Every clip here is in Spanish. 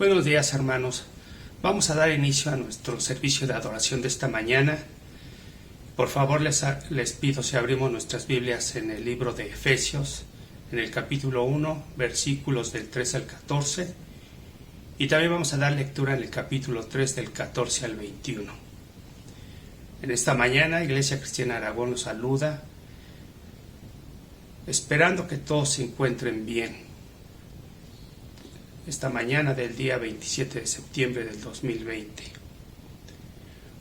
Buenos días, hermanos. Vamos a dar inicio a nuestro servicio de adoración de esta mañana. Por favor, les pido si abrimos nuestras Biblias en el libro de Efesios, en el capítulo 1, versículos del 3 al 14, y también vamos a dar lectura en el capítulo 3 del 14 al 21. En esta mañana, Iglesia Cristiana Aragón los saluda, esperando que todos se encuentren bien. Esta mañana del día 27 de septiembre del 2020.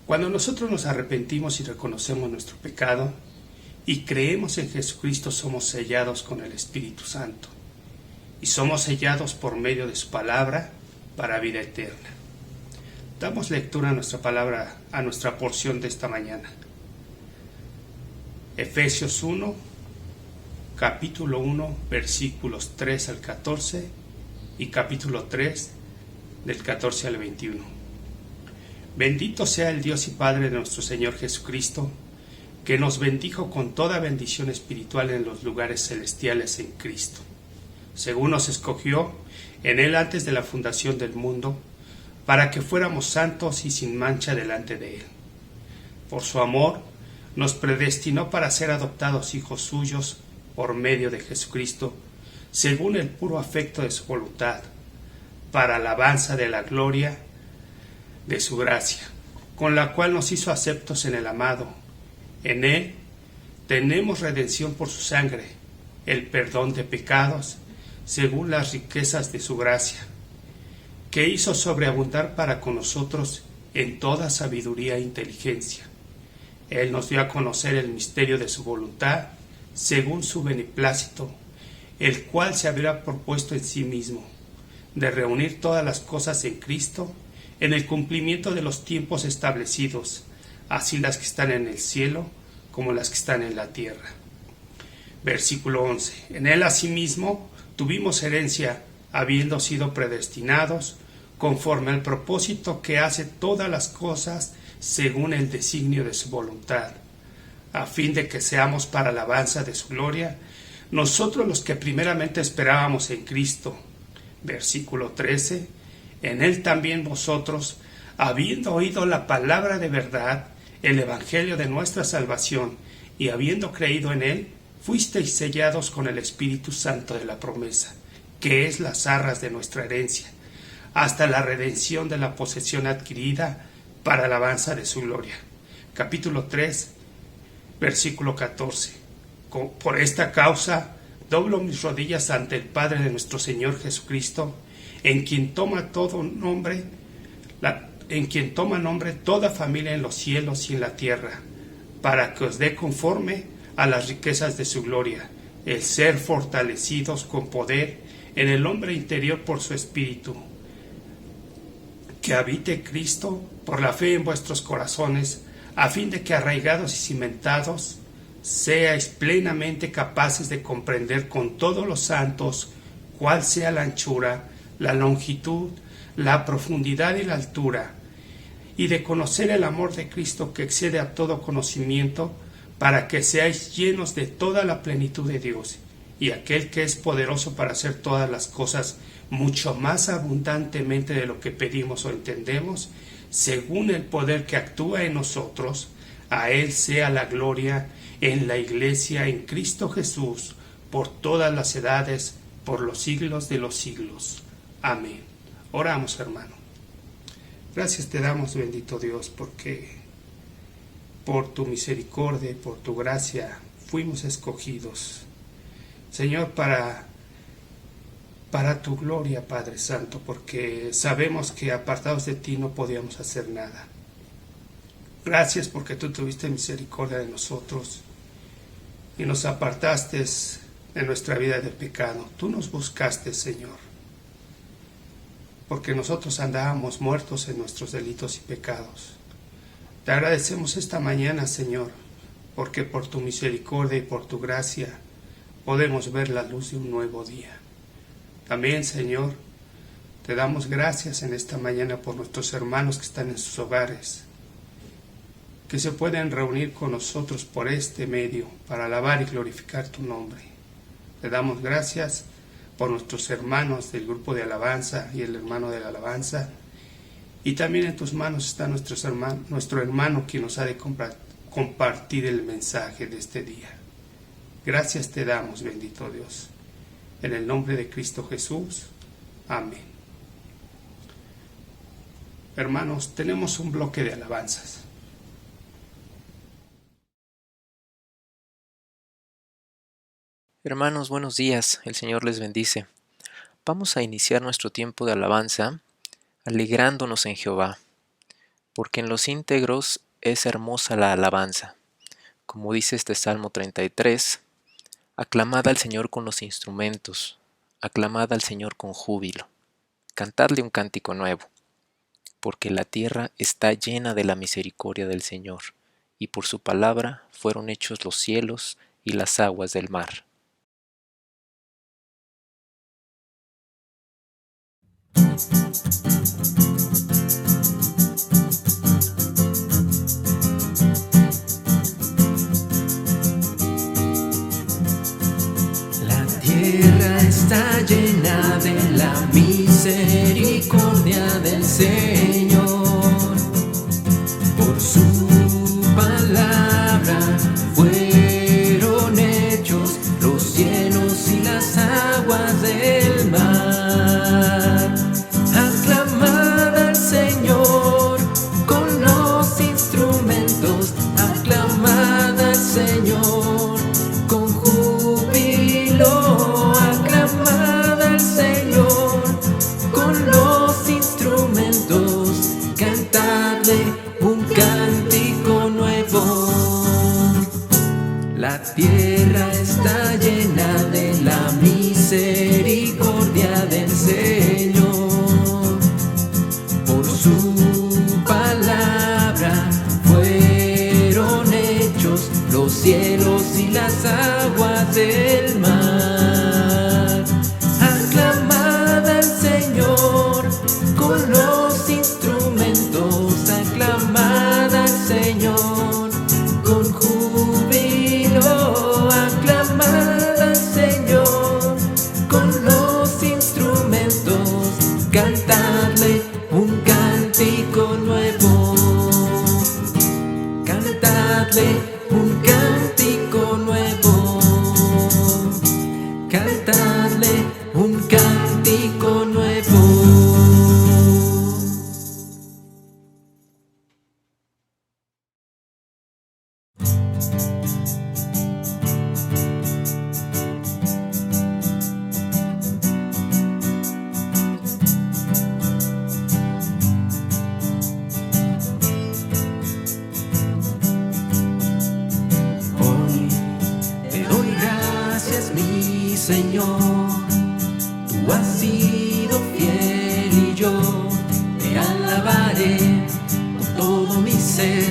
Cuando nosotros nos arrepentimos y reconocemos nuestro pecado y creemos en Jesucristo, somos sellados con el Espíritu Santo y somos sellados por medio de su palabra para vida eterna. Damos lectura a nuestra palabra, a nuestra porción de esta mañana. Efesios 1, capítulo 1, versículos 3 al 14 y capítulo 3 del 14 al 21. Bendito sea el Dios y Padre de nuestro Señor Jesucristo, que nos bendijo con toda bendición espiritual en los lugares celestiales en Cristo, según nos escogió en Él antes de la fundación del mundo, para que fuéramos santos y sin mancha delante de Él. Por su amor nos predestinó para ser adoptados hijos suyos por medio de Jesucristo, según el puro afecto de su voluntad, para alabanza de la gloria de su gracia, con la cual nos hizo aceptos en el amado. En Él tenemos redención por su sangre, el perdón de pecados, según las riquezas de su gracia, que hizo sobreabundar para con nosotros en toda sabiduría e inteligencia. Él nos dio a conocer el misterio de su voluntad, según su beneplácito, el cual se había propuesto en sí mismo, de reunir todas las cosas en Cristo, en el cumplimiento de los tiempos establecidos, así las que están en el cielo como las que están en la tierra. Versículo 11. En Él asimismo tuvimos herencia, habiendo sido predestinados, conforme al propósito que hace todas las cosas según el designio de su voluntad, a fin de que seamos para alabanza de su gloria, nosotros los que primeramente esperábamos en Cristo. Versículo 13. En Él también vosotros, habiendo oído la palabra de verdad, el evangelio de nuestra salvación, y habiendo creído en Él, fuisteis sellados con el Espíritu Santo de la promesa, que es las arras de nuestra herencia, hasta la redención de la posesión adquirida para alabanza de su gloria. Capítulo 3, versículo 14. Por esta causa doblo mis rodillas ante el Padre de nuestro Señor Jesucristo, en quien toma nombre toda familia en los cielos y en la tierra, para que os dé conforme a las riquezas de su gloria, el ser fortalecidos con poder en el hombre interior por su Espíritu, que habite Cristo por la fe en vuestros corazones, a fin de que arraigados y cimentados seáis plenamente capaces de comprender con todos los santos cuál sea la anchura, la longitud, la profundidad y la altura, y de conocer el amor de Cristo que excede a todo conocimiento, para que seáis llenos de toda la plenitud de Dios. Y aquel que es poderoso para hacer todas las cosas mucho más abundantemente de lo que pedimos o entendemos, según el poder que actúa en nosotros, a Él sea la gloria en la Iglesia, en Cristo Jesús, por todas las edades, por los siglos de los siglos. Amén. Oramos, hermano. Gracias te damos, bendito Dios, porque por tu misericordia y por tu gracia fuimos escogidos, Señor, para tu gloria, Padre Santo, porque sabemos que apartados de ti no podíamos hacer nada. Gracias porque tú tuviste misericordia de nosotros y nos apartaste de nuestra vida de pecado. Tú nos buscaste, Señor, porque nosotros andábamos muertos en nuestros delitos y pecados. Te agradecemos esta mañana, Señor, porque por tu misericordia y por tu gracia podemos ver la luz de un nuevo día. También, Señor, te damos gracias en esta mañana por nuestros hermanos que están en sus hogares, que se pueden reunir con nosotros por este medio para alabar y glorificar tu nombre. Te damos gracias por nuestros hermanos del grupo de alabanza y el hermano de la alabanza. Y también en tus manos está nuestro hermano quien nos ha de compartir el mensaje de este día. Gracias te damos, bendito Dios. En el nombre de Cristo Jesús. Amén. Hermanos, tenemos un bloque de alabanzas. Hermanos, buenos días, el Señor les bendice. Vamos a iniciar nuestro tiempo de alabanza alegrándonos en Jehová, porque en los íntegros es hermosa la alabanza. Como dice este Salmo 33, aclamad al Señor con los instrumentos, aclamad al Señor con júbilo, cantadle un cántico nuevo, porque la tierra está llena de la misericordia del Señor, y por su palabra fueron hechos los cielos y las aguas del mar. La tierra está llena de la misericordia del Señor. Por su palabra fueron hechos los cielos y las aguas del mar. Aclamad al Señor con los instrumentos, aclamad al Señor con júbilo, aclamad al Señor con los instrumentos, cantadle un cántico nuevo. La tierra está llena de la misericordia del Señor. Por su palabra fueron hechos los cielos y las aguas del mar. Aclamad al Señor con los instrumentos, aclamad al Señor con júbilo, aclamad al Señor con los instrumentos, cantadle un cántico nuevo, cantadle un cántico nuevo, cantadle un cántico nuevo. Hoy te doy gracias, mi Señor. Tú has sido fiel y yo te alabaré con todo mi ser,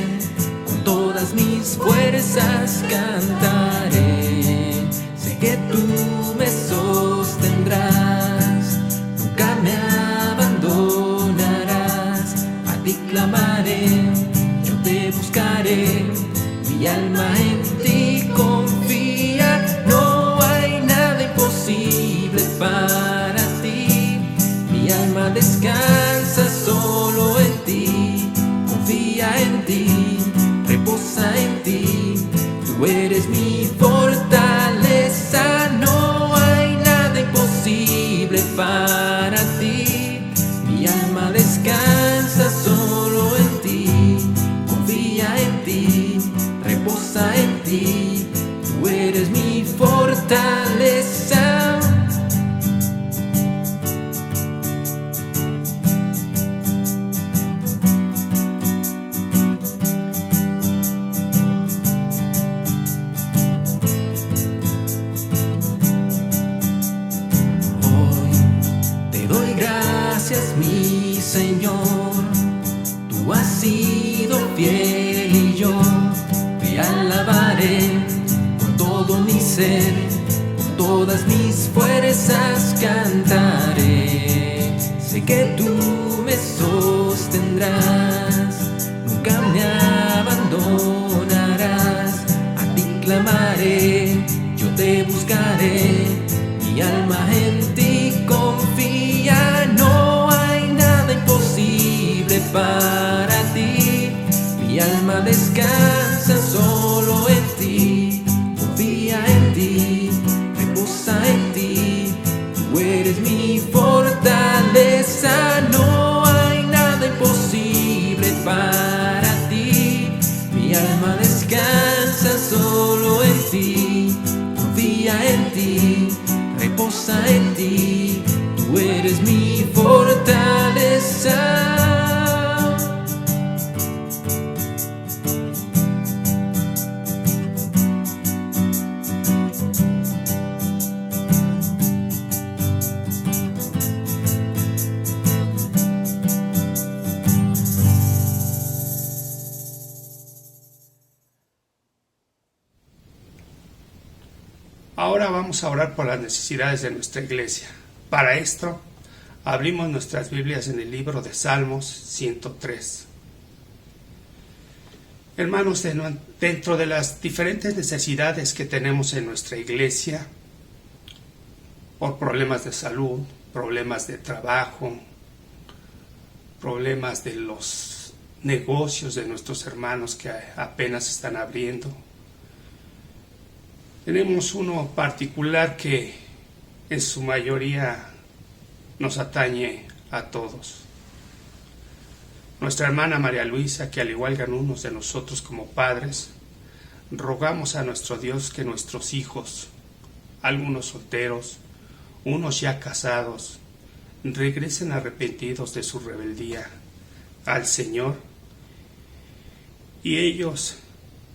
con todas mis fuerzas cantaré. Sé que tú me sostendrás, nunca me abandonarás. A ti clamaré, yo te buscaré, mi alma en ti confía. No hay nada imposible para ti, mi alma descansa solo en ti, confía en ti, reposa en ti, tú eres mi fortaleza. No hay nada imposible para ti, mi alma descansa solo en ti, confía en ti, reposa en ti, tú eres mi fortaleza. Hoy te doy gracias, mi Señor. Tú has sido fiel y yo te alabaré con todo mi ser, con todas mis fuerzas cantaré. Sé que tú me sostendrás, nunca me abandonarás. A ti clamaré, yo te buscaré, mi alma en ti confianza en ti, tú eres mi fortaleza. Ahora vamos a orar por las necesidades de nuestra iglesia. Para esto, abrimos nuestras Biblias en el libro de Salmos 103. Hermanos, dentro de las diferentes necesidades que tenemos en nuestra iglesia, por problemas de salud, problemas de trabajo, problemas de los negocios de nuestros hermanos que apenas están abriendo, tenemos uno particular que en su mayoría nos atañe a todos. Nuestra hermana María Luisa, que al igual que algunos de nosotros como padres, rogamos a nuestro Dios que nuestros hijos, algunos solteros, unos ya casados, regresen arrepentidos de su rebeldía al Señor y ellos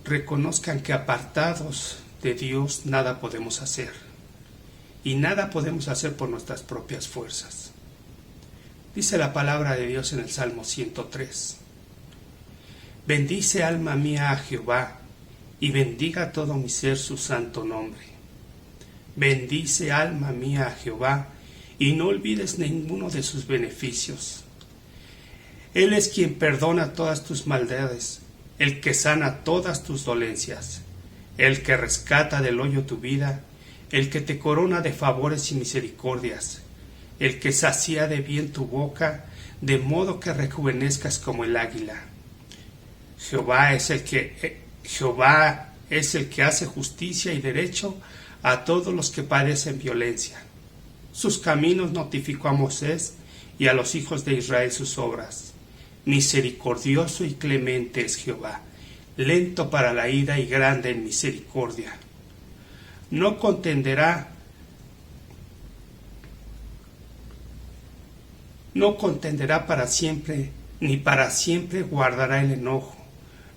reconozcan que apartados de Dios nada podemos hacer y nada podemos hacer por nuestras propias fuerzas. Dice la palabra de Dios en el Salmo 103: bendice alma mía a Jehová y bendiga todo mi ser su santo nombre. Bendice alma mía a Jehová y no olvides ninguno de sus beneficios. Él es quien perdona todas tus maldades, el que sana todas tus dolencias, el que rescata del hoyo tu vida, el que te corona de favores y misericordias, el que sacía de bien tu boca, de modo que rejuvenezcas como el águila. Jehová es el que hace justicia y derecho a todos los que padecen violencia. Sus caminos notificó a Moisés y a los hijos de Israel sus obras. Misericordioso y clemente es Jehová, lento para la ira y grande en misericordia. No contenderá para siempre, ni para siempre guardará el enojo.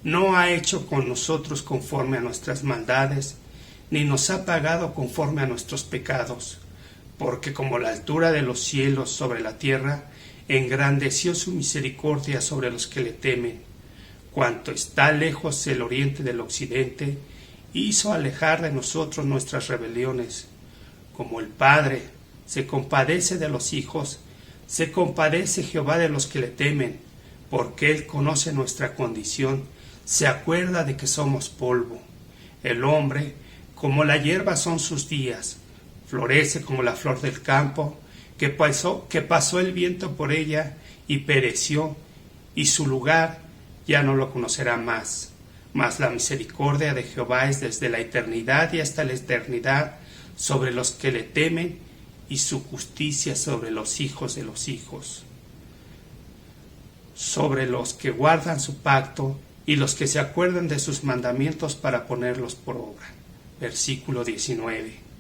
No ha hecho con nosotros conforme a nuestras maldades, ni nos ha pagado conforme a nuestros pecados, porque como la altura de los cielos sobre la tierra, engrandeció su misericordia sobre los que le temen. Cuanto está lejos el oriente del occidente, hizo alejar de nosotros nuestras rebeliones. Como el Padre se compadece de los hijos, se compadece Jehová de los que le temen, porque Él conoce nuestra condición, se acuerda de que somos polvo. El hombre, como la hierba son sus días, florece como la flor del campo, que pasó el viento por ella y pereció, y su lugar ya no lo conocerá más. Mas la misericordia de Jehová es desde la eternidad y hasta la eternidad sobre los que le temen, y su justicia sobre los hijos de los hijos, sobre los que guardan su pacto y los que se acuerdan de sus mandamientos para ponerlos por obra. Versículo 19.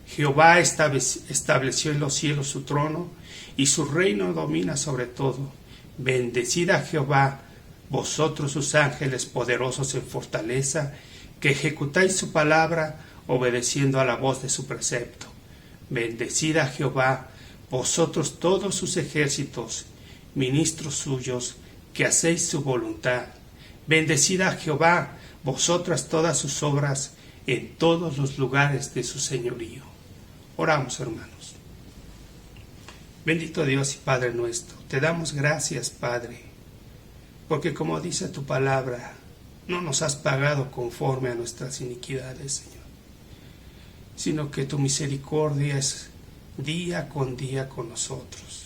Jehová estableció en los cielos su trono, y su reino domina sobre todo. Bendecid a Jehová, vosotros sus ángeles poderosos en fortaleza, que ejecutáis su palabra, obedeciendo a la voz de su precepto. Bendecid a Jehová, vosotros todos sus ejércitos, ministros suyos, que hacéis su voluntad. Bendecid a Jehová, vosotras todas sus obras, en todos los lugares de su señorío. Oramos, hermanos. Bendito Dios y Padre nuestro, te damos gracias, Padre, porque como dice tu palabra, no nos has pagado conforme a nuestras iniquidades, Señor, sino que tu misericordia es día con nosotros.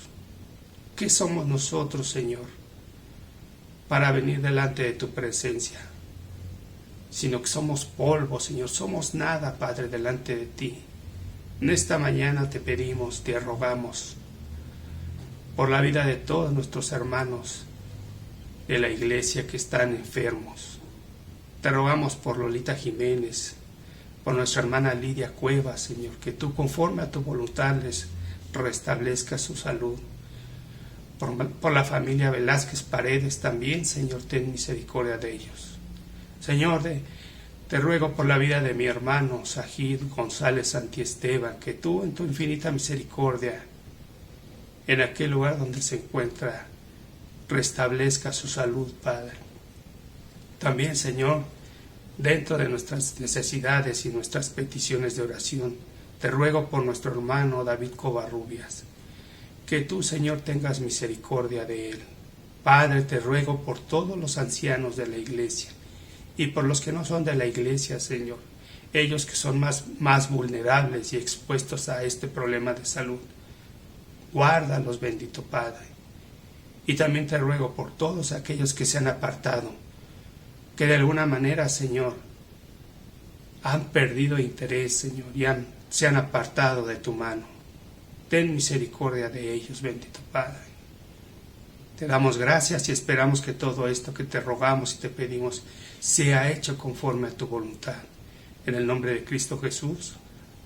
¿Qué somos nosotros, Señor, para venir delante de tu presencia? Sino que somos polvo, Señor, somos nada, Padre, delante de ti. En esta mañana te pedimos, te rogamos, por la vida de todos nuestros hermanos de la iglesia que están enfermos. Te rogamos por Lolita Jiménez, por nuestra hermana Lidia Cuevas, Señor, que tú conforme a tu voluntad les restablezcas su salud. Por la familia Velázquez Paredes también, Señor, ten misericordia de ellos. Señor, te ruego por la vida de mi hermano Sajid González Santiesteban, que tú en tu infinita misericordia, en aquel lugar donde se encuentra, restablezca su salud, Padre. También, Señor, dentro de nuestras necesidades y nuestras peticiones de oración, te ruego por nuestro hermano David Covarrubias, que tú, Señor, tengas misericordia de él. Padre, te ruego por todos los ancianos de la iglesia y por los que no son de la iglesia, Señor, ellos que son más vulnerables y expuestos a este problema de salud. Guárdalos, bendito Padre. Y también te ruego por todos aquellos que se han apartado, que de alguna manera, Señor, han perdido interés, Señor, y se han apartado de tu mano. Ten misericordia de ellos, bendito Padre. Te damos gracias y esperamos que todo esto que te rogamos y te pedimos sea hecho conforme a tu voluntad. En el nombre de Cristo Jesús.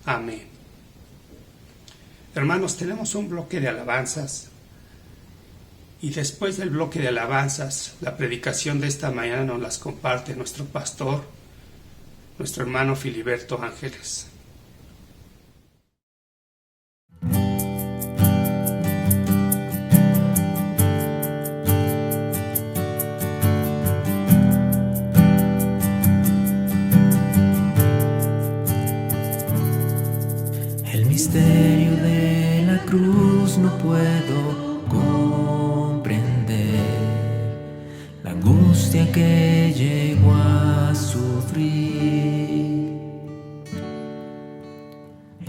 Amén. Hermanos, tenemos un bloque de alabanzas. Y después del bloque de alabanzas, la predicación de esta mañana nos las comparte nuestro pastor, nuestro hermano Filiberto Ángeles. El misterio de la cruz no puedo comprender, la angustia que llegó a sufrir.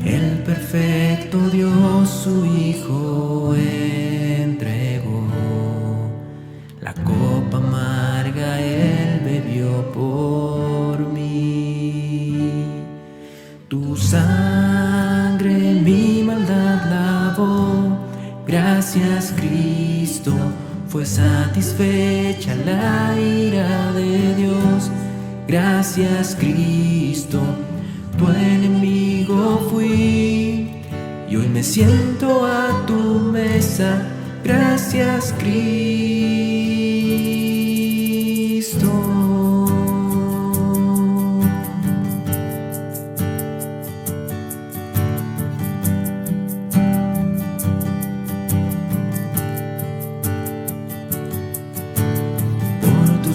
El perfecto Dios su Hijo entregó, la copa amarga Él bebió por mí. Tu sangre mi maldad lavó, gracias Cristo, fue satisfecha la ira de Dios. Gracias Cristo, tu enemigo fui, y hoy me siento a tu mesa. Gracias Cristo.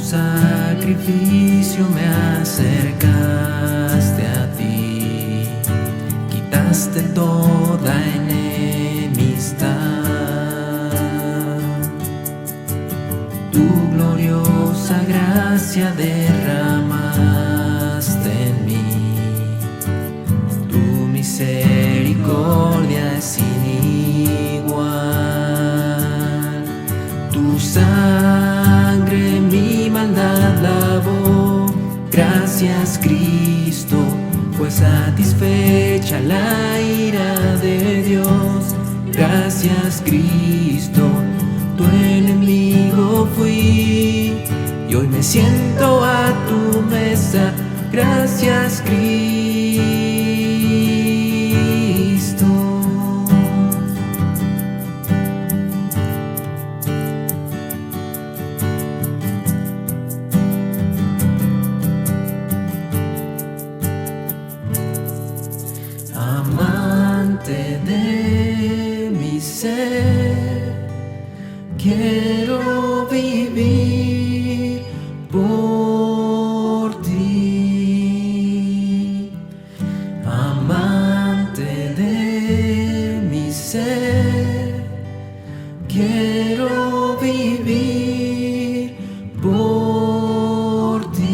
Sacrificio me acercaste a ti, quitaste toda enemistad. Tu gloriosa gracia derramaste en mí, tu misericordia es sin igual. Tu sangre mi maldad lavó, gracias Cristo, fue satisfecha la ira de Dios. Gracias Cristo, tu enemigo fui, y hoy me siento a tu mesa. Gracias Cristo. Amante de mi ser, quiero vivir por ti. Amante de mi ser, quiero vivir por ti.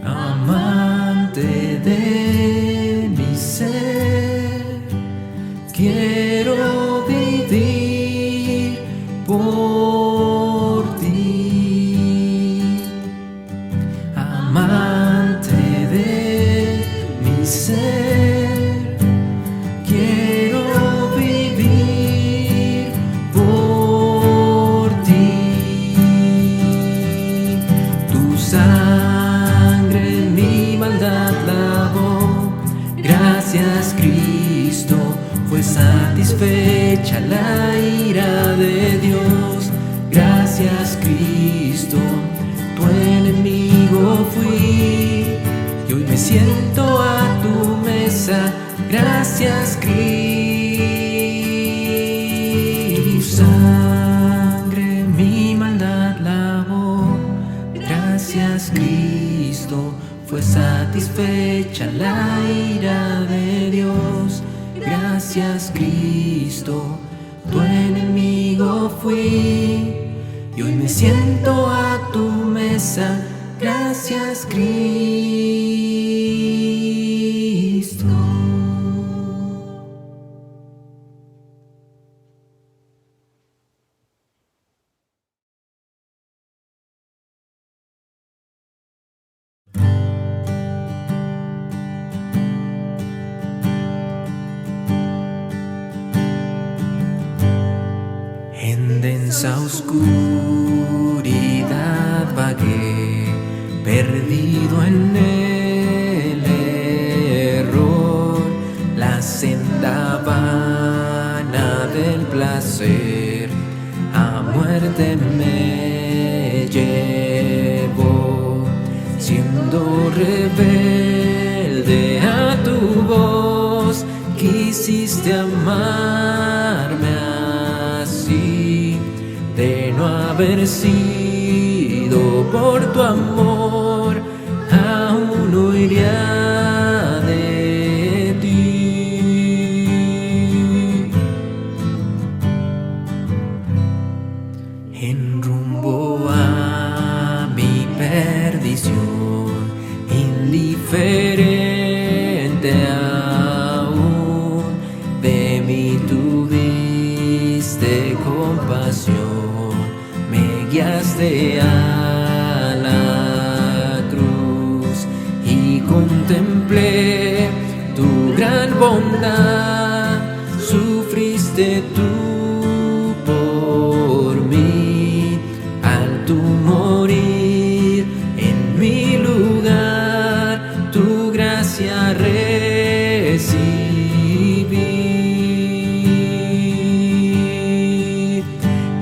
Amante de mi ser, quiero vivir por ti. Amante de mi ser, quiero vivir por satisfecha la ira de Dios. Gracias, Cristo, tu enemigo fui, y hoy me siento a tu mesa. Gracias, Cristo. Tu sangre mi maldad lavó. Gracias, Cristo, fue satisfecha la ira de Dios. Gracias, Cristo, tu enemigo fui, y hoy me siento a tu mesa. Gracias, Cristo. En densa oscuridad vagué, perdido en el error. La senda vana del placer a muerte me llevó, siendo rebelde a tu voz. Quisiste amarme así, de no haber sido por tu amor, aún huiría de ti. En rumbo a mi perdición, indiferente aún, de mí tuviste compasión, me guiaste a la cruz y contemplé tu gran bondad. Sufriste tú por mí, al tu morir en mi lugar, tu gracia recibí.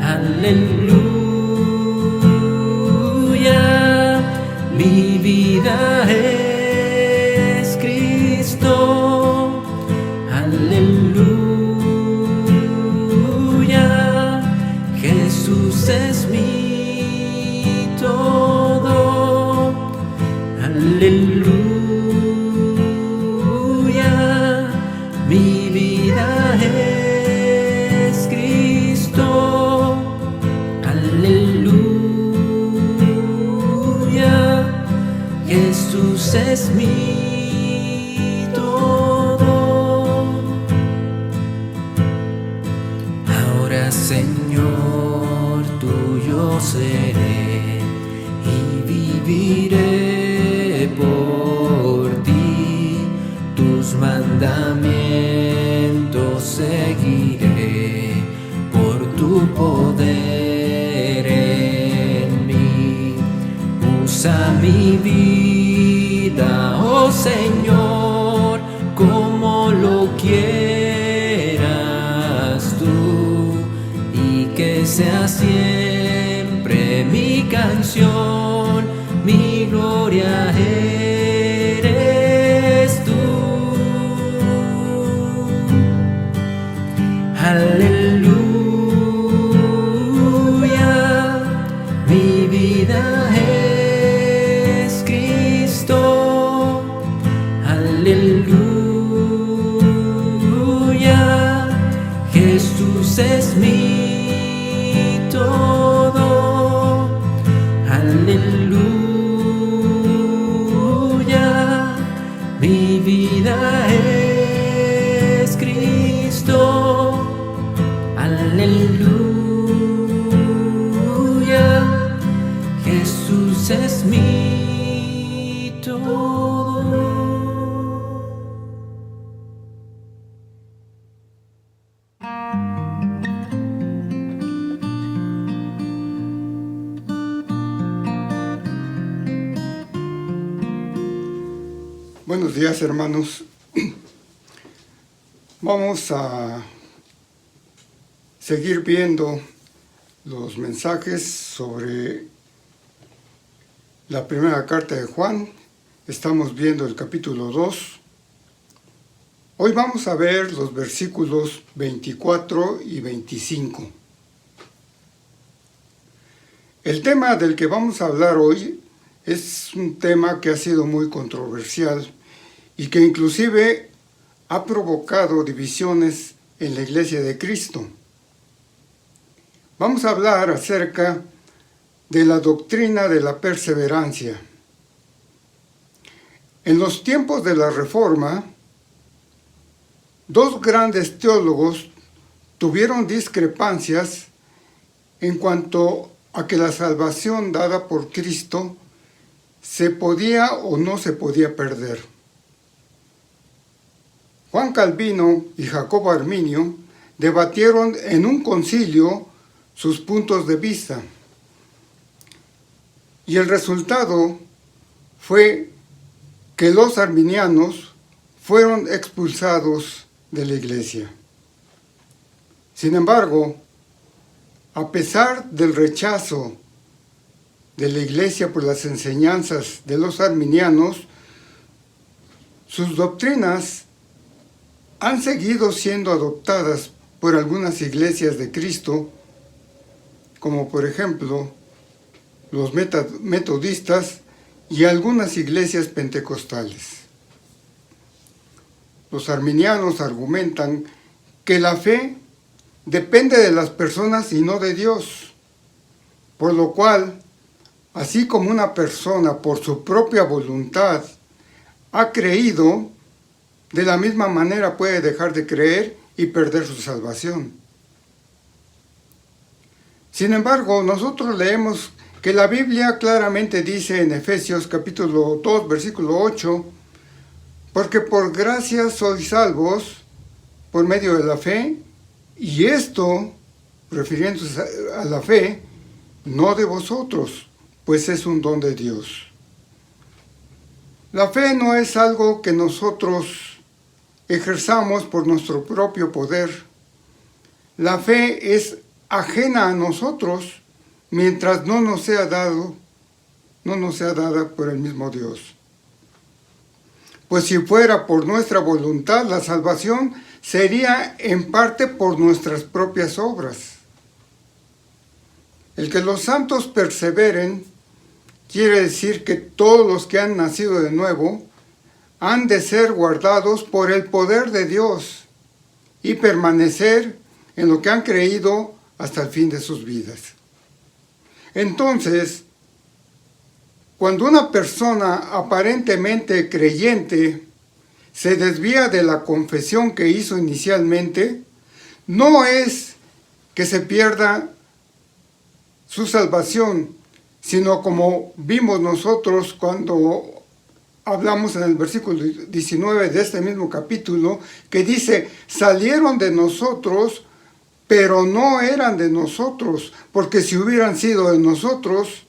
Aleluya, mi vida es Cristo. Aleluya, Jesús es mi todo. Aleluya, mi vida es Cristo. Aleluya, Jesús es mi todo. Ahora, Señor, tuyo seré y viviré por ti. Tus mandamientos seguiré por tu poder en mí. Usa mi vida, oh Señor, como lo quieras tú, y que sea siempre mi canción, mi gloria eres tú. Aleluya, mi vida es Cristo. Aleluya, Jesús es mi todo. Aleluya, mi vida es Cristo. Aleluya, Jesús es mi todo. Buenos días, hermanos. Vamos a seguir viendo los mensajes sobre la primera carta de Juan. Estamos viendo el capítulo 2. Hoy vamos a ver los versículos 24 y 25. El tema del que vamos a hablar hoy es un tema que ha sido muy controversial y que inclusive ha provocado divisiones en la Iglesia de Cristo. Vamos a hablar acerca de la doctrina de la perseverancia. En los tiempos de la Reforma, dos grandes teólogos tuvieron discrepancias en cuanto a que la salvación dada por Cristo se podía o no se podía perder. Juan Calvino y Jacobo Arminio debatieron en un concilio sus puntos de vista, y el resultado fue que los arminianos fueron expulsados de la Iglesia. Sin embargo, a pesar del rechazo de la Iglesia por las enseñanzas de los arminianos, sus doctrinas han seguido siendo adoptadas por algunas iglesias de Cristo, como por ejemplo los metodistas y algunas iglesias pentecostales. Los arminianos argumentan que la fe depende de las personas y no de Dios, por lo cual, así como una persona por su propia voluntad ha creído, de la misma manera puede dejar de creer y perder su salvación. Sin embargo, nosotros leemos que la Biblia claramente dice en Efesios capítulo 2, versículo 8, porque por gracia sois salvos por medio de la fe, y esto, refiriéndose a la fe, no de vosotros, pues es un don de Dios. La fe no es algo que nosotros ejerzamos por nuestro propio poder. La fe es ajena a nosotros mientras no nos sea dada por el mismo Dios. Pues si fuera por nuestra voluntad, la salvación sería en parte por nuestras propias obras. El que los santos perseveren quiere decir que todos los que han nacido de nuevo han de ser guardados por el poder de Dios y permanecer en lo que han creído hasta el fin de sus vidas. Entonces, cuando una persona aparentemente creyente se desvía de la confesión que hizo inicialmente, no es que se pierda su salvación, sino como vimos nosotros cuando hablamos en el versículo 19 de este mismo capítulo, que dice, salieron de nosotros, pero no eran de nosotros, porque si hubieran sido de nosotros,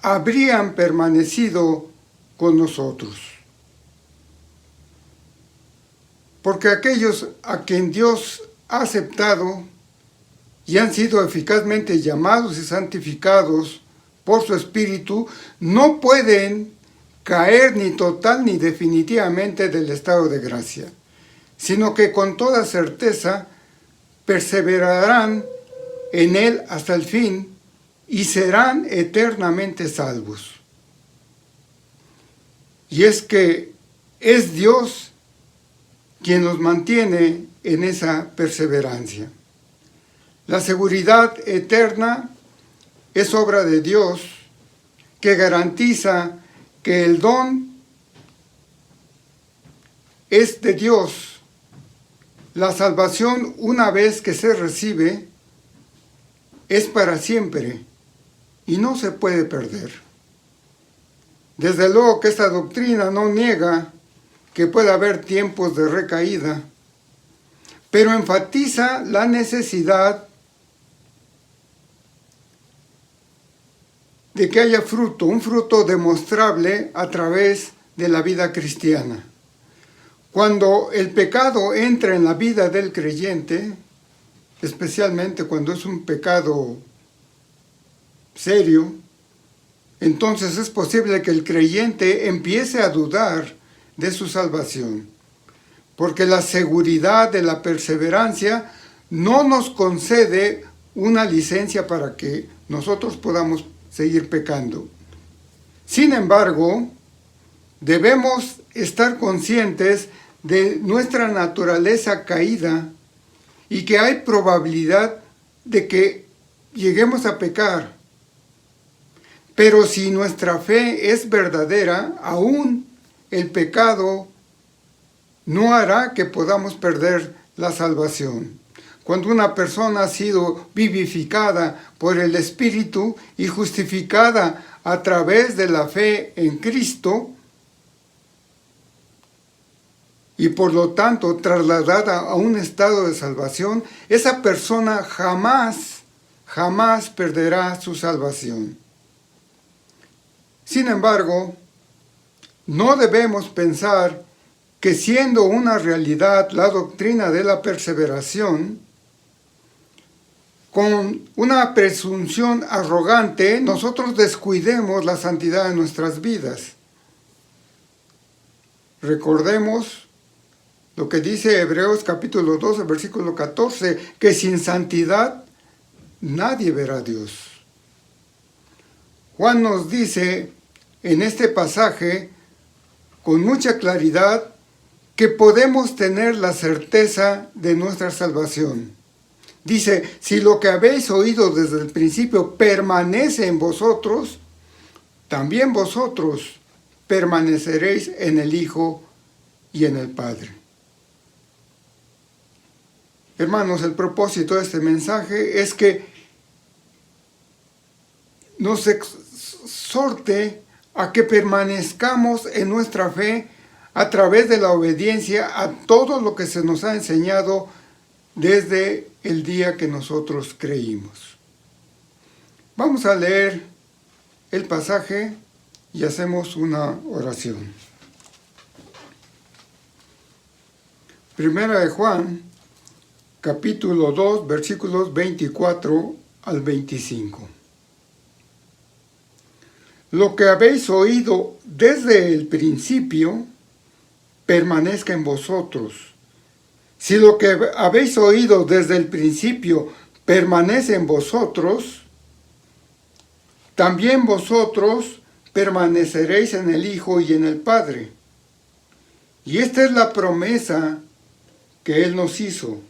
habrían permanecido con nosotros. Porque aquellos a quien Dios ha aceptado y han sido eficazmente llamados y santificados por su Espíritu, no pueden caer ni total ni definitivamente del estado de gracia, sino que con toda certeza perseverarán en él hasta el fin y serán eternamente salvos. Y es que es Dios quien los mantiene en esa perseverancia. La seguridad eterna es obra de Dios, que garantiza que el don es de Dios. La salvación, una vez que se recibe, es para siempre y no se puede perder. Desde luego que esta doctrina no niega que pueda haber tiempos de recaída, pero enfatiza la necesidad de que haya fruto, un fruto demostrable a través de la vida cristiana. Cuando el pecado entra en la vida del creyente, especialmente cuando es un pecado serio, entonces es posible que el creyente empiece a dudar de su salvación, porque la seguridad de la perseverancia no nos concede una licencia para que nosotros podamos seguir pecando. Sin embargo, debemos estar conscientes de nuestra naturaleza caída y que hay probabilidad de que lleguemos a pecar. Pero si nuestra fe es verdadera, aún el pecado no hará que podamos perder la salvación. Cuando una persona ha sido vivificada por el Espíritu y justificada a través de la fe en Cristo, y por lo tanto trasladada a un estado de salvación, esa persona jamás perderá su salvación. Sin embargo, no debemos pensar que siendo una realidad la doctrina de la perseveración, con una presunción arrogante, nosotros descuidemos la santidad de nuestras vidas. Recordemos lo que dice Hebreos capítulo 12, versículo 14, que sin santidad nadie verá a Dios. Juan nos dice en este pasaje con mucha claridad que podemos tener la certeza de nuestra salvación. Dice, si lo que habéis oído desde el principio permanece en vosotros, también vosotros permaneceréis en el Hijo y en el Padre. Hermanos, el propósito de este mensaje es que nos exhorte a que permanezcamos en nuestra fe a través de la obediencia a todo lo que se nos ha enseñado desde el día que nosotros creímos. Vamos a leer el pasaje y hacemos una oración. Primera de Juan, capítulo 2, versículos 24 al 25. Lo que habéis oído desde el principio permanezca en vosotros. Si lo que habéis oído desde el principio permanece en vosotros, también vosotros permaneceréis en el Hijo y en el Padre. Y esta es la promesa que Él nos hizo,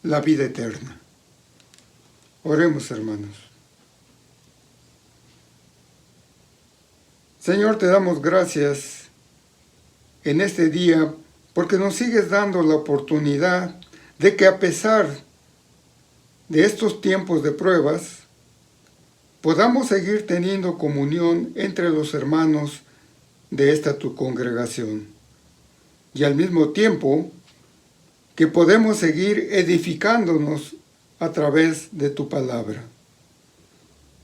la vida eterna. Oremos, hermanos. Señor, te damos gracias en este día porque nos sigues dando la oportunidad de que a pesar de estos tiempos de pruebas, podamos seguir teniendo comunión entre los hermanos de esta tu congregación. Y al mismo tiempo, que podemos seguir edificándonos a través de tu palabra.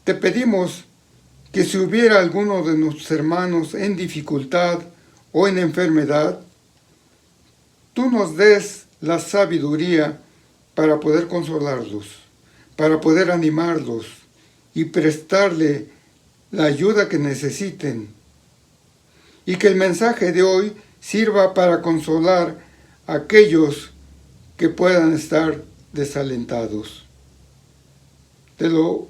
Te pedimos que si hubiera alguno de nuestros hermanos en dificultad o en enfermedad, tú nos des la sabiduría para poder consolarlos, para poder animarlos y prestarle la ayuda que necesiten. Y que el mensaje de hoy sirva para consolar a aquellos que puedan estar desalentados. Te lo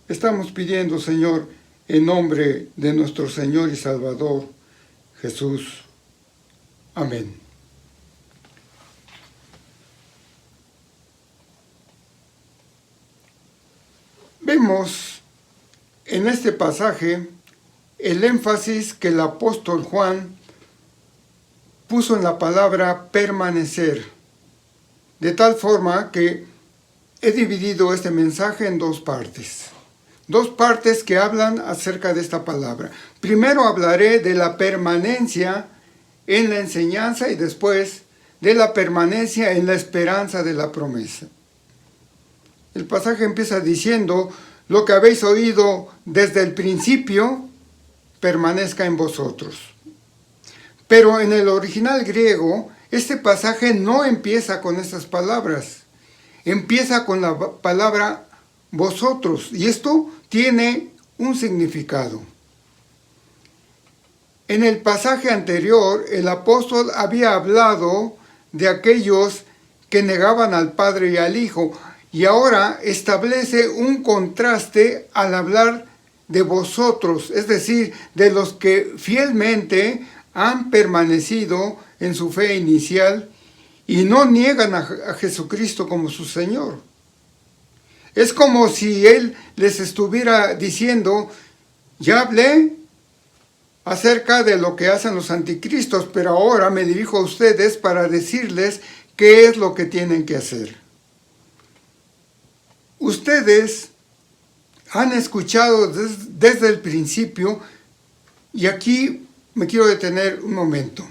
estamos pidiendo, Señor, en nombre de nuestro Señor y Salvador, Jesús. Amén. Vemos en este pasaje el énfasis que el apóstol Juan puso en la palabra permanecer, de tal forma que he dividido este mensaje en dos partes que hablan acerca de esta palabra. Primero hablaré de la permanencia en la enseñanza y después de la permanencia en la esperanza de la promesa. El pasaje empieza diciendo, lo que habéis oído desde el principio, permanezca en vosotros. Pero en el original griego, este pasaje no empieza con estas palabras. empieza con la palabra vosotros, y esto tiene un significado. En el pasaje anterior, el apóstol había hablado de aquellos que negaban al Padre y al Hijo, y ahora establece un contraste al hablar de vosotros, es decir, de los que fielmente han permanecido en su fe inicial y no niegan a Jesucristo como su Señor. Es como si Él les estuviera diciendo, ya hablé acerca de lo que hacen los anticristos, pero ahora me dirijo a ustedes para decirles qué es lo que tienen que hacer. Ustedes han escuchado desde el principio, y aquí me quiero detener un momento.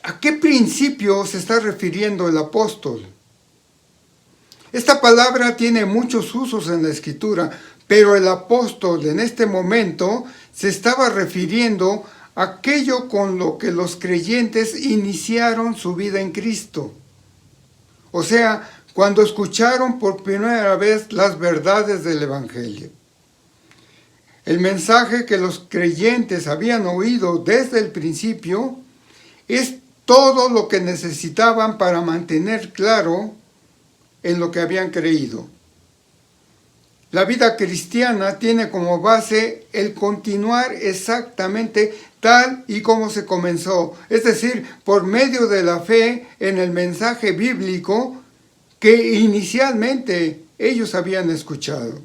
¿A qué principio se está refiriendo el apóstol? Esta palabra tiene muchos usos en la Escritura, pero el apóstol en este momento se estaba refiriendo a aquello con lo que los creyentes iniciaron su vida en Cristo. O sea, cuando escucharon por primera vez las verdades del Evangelio. El mensaje que los creyentes habían oído desde el principio es todo lo que necesitaban para mantener claro en lo que habían creído. La vida cristiana tiene como base el continuar exactamente tal y como se comenzó, es decir, por medio de la fe en el mensaje bíblico que inicialmente ellos habían escuchado.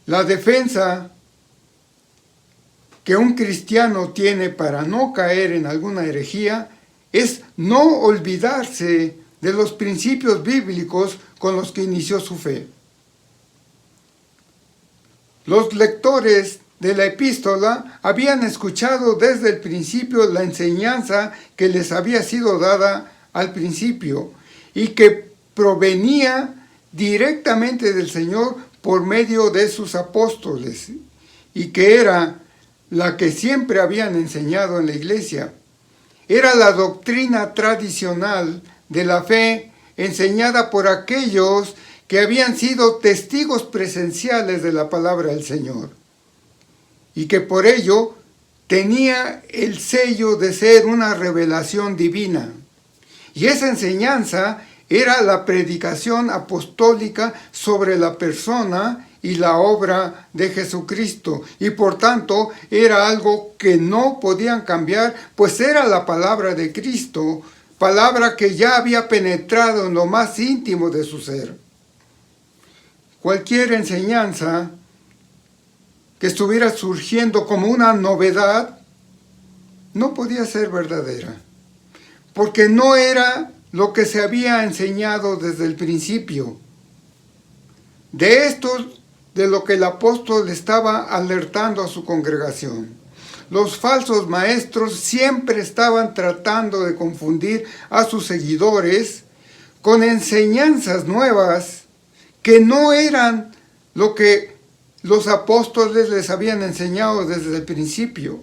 La defensa que un cristiano tiene para no caer en alguna herejía es no olvidarse de los principios bíblicos con los que inició su fe. Los lectores de la epístola habían escuchado desde el principio la enseñanza que les había sido dada al principio y que provenía directamente del Señor por medio de sus apóstoles y que era la que siempre habían enseñado en la iglesia. Era la doctrina tradicional de la fe enseñada por aquellos que habían sido testigos presenciales de la palabra del Señor y que por ello tenía el sello de ser una revelación divina. Y esa enseñanza era la predicación apostólica sobre la persona y la obra de Jesucristo, y por tanto era algo que no podían cambiar, pues era la palabra de Cristo, palabra que ya había penetrado en lo más íntimo de su ser. Cualquier enseñanza que estuviera surgiendo como una novedad no podía ser verdadera, porque no era lo que se había enseñado desde el principio. De esto, de lo que el apóstol estaba alertando a su congregación. Los falsos maestros siempre estaban tratando de confundir a sus seguidores con enseñanzas nuevas que no eran lo que los apóstoles les habían enseñado desde el principio.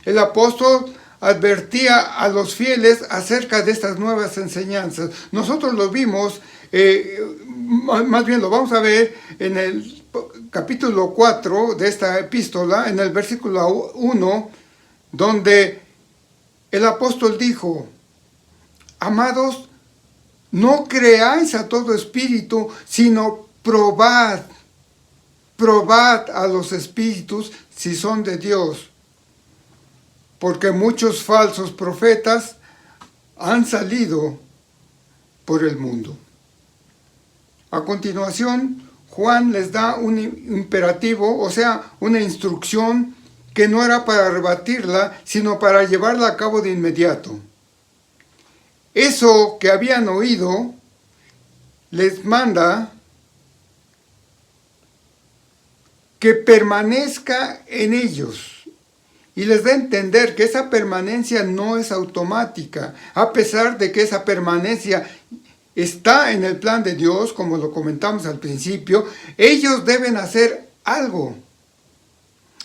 El apóstol advertía a los fieles acerca de estas nuevas enseñanzas. Nosotros lo vimos, más bien lo vamos a ver en el capítulo 4 de esta epístola, en el versículo 1, donde el apóstol dijo: amados, no creáis a todo espíritu, sino probad a los espíritus si son de Dios, porque muchos falsos profetas han salido por el mundo. A continuación, Juan les da un imperativo, o sea, una instrucción que no era para rebatirla, sino para llevarla a cabo de inmediato. Eso que habían oído les manda que permanezca en ellos. Y les da a entender que esa permanencia no es automática, a pesar de que esa permanencia está en el plan de Dios, como lo comentamos al principio. Ellos deben hacer algo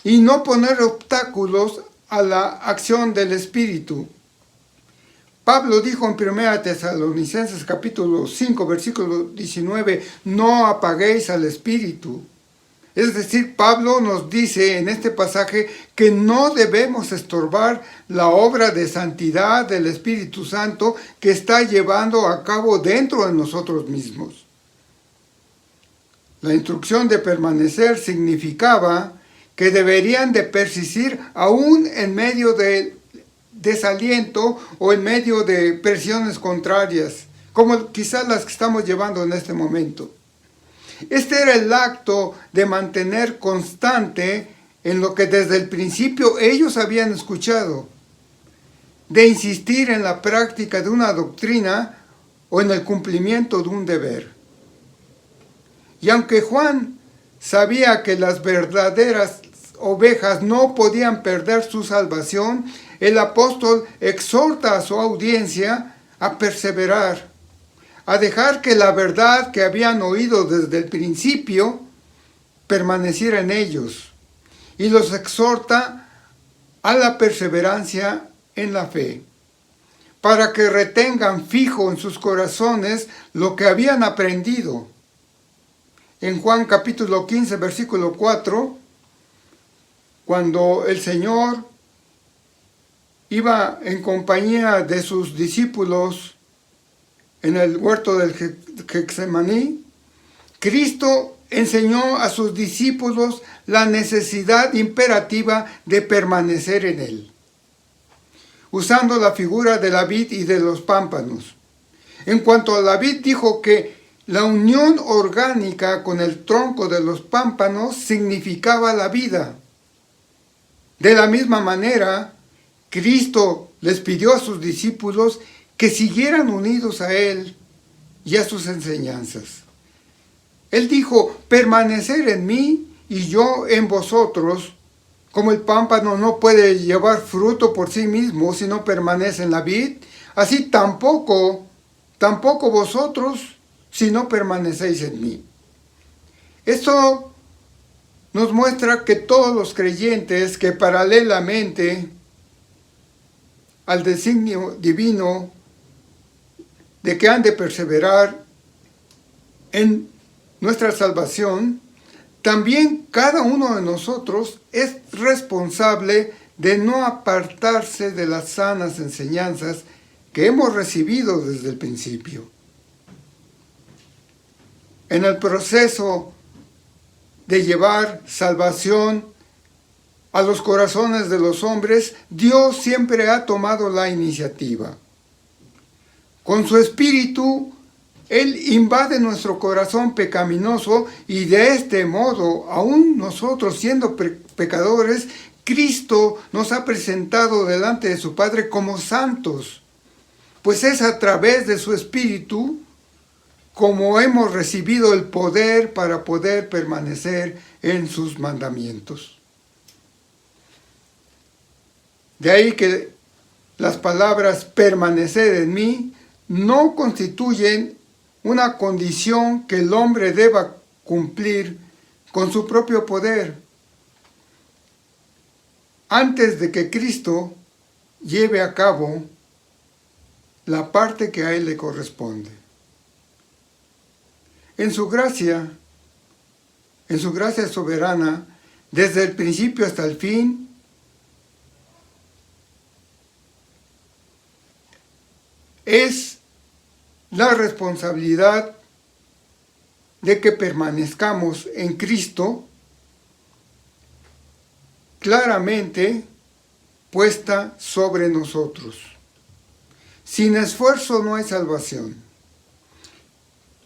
y no poner obstáculos a la acción del Espíritu. Pablo dijo en 1 Tesalonicenses capítulo 5, versículo 19, no apaguéis al Espíritu. Es decir, Pablo nos dice en este pasaje que no debemos estorbar la obra de santidad del Espíritu Santo que está llevando a cabo dentro de nosotros mismos. La instrucción de permanecer significaba que deberían de persistir aún en medio de desaliento o en medio de presiones contrarias, como quizás las que estamos llevando en este momento. Este era el acto de mantener constante en lo que desde el principio ellos habían escuchado, de insistir en la práctica de una doctrina o en el cumplimiento de un deber. Y aunque Juan sabía que las verdaderas ovejas no podían perder su salvación, el apóstol exhorta a su audiencia a perseverar, a dejar que la verdad que habían oído desde el principio permaneciera en ellos, y los exhorta a la perseverancia en la fe, para que retengan fijo en sus corazones lo que habían aprendido. En Juan capítulo 15, versículo 4, cuando el Señor iba en compañía de sus discípulos en el huerto del Getsemaní, Cristo enseñó a sus discípulos la necesidad imperativa de permanecer en Él, usando la figura de la vid y de los pámpanos. En cuanto a la vid, dijo que la unión orgánica con el tronco de los pámpanos significaba la vida. De la misma manera, Cristo les pidió a sus discípulos que siguieran unidos a Él y a sus enseñanzas. Él dijo, permanecer en mí y yo en vosotros, como el pámpano no puede llevar fruto por sí mismo si no permanece en la vid, así tampoco vosotros si no permanecéis en mí. Esto nos muestra que todos los creyentes que paralelamente al designio divino de que han de perseverar en nuestra salvación, también cada uno de nosotros es responsable de no apartarse de las sanas enseñanzas que hemos recibido desde el principio. En el proceso de llevar salvación a los corazones de los hombres, Dios siempre ha tomado la iniciativa. Con su Espíritu, Él invade nuestro corazón pecaminoso y de este modo, aún nosotros siendo pecadores, Cristo nos ha presentado delante de su Padre como santos, pues es a través de su Espíritu como hemos recibido el poder para poder permanecer en sus mandamientos. De ahí que las palabras permanecer en mí no constituyen una condición que el hombre deba cumplir con su propio poder, antes de que Cristo lleve a cabo la parte que a Él le corresponde. En su gracia soberana, desde el principio hasta el fin, es la responsabilidad de que permanezcamos en Cristo claramente puesta sobre nosotros. Sin esfuerzo no hay salvación,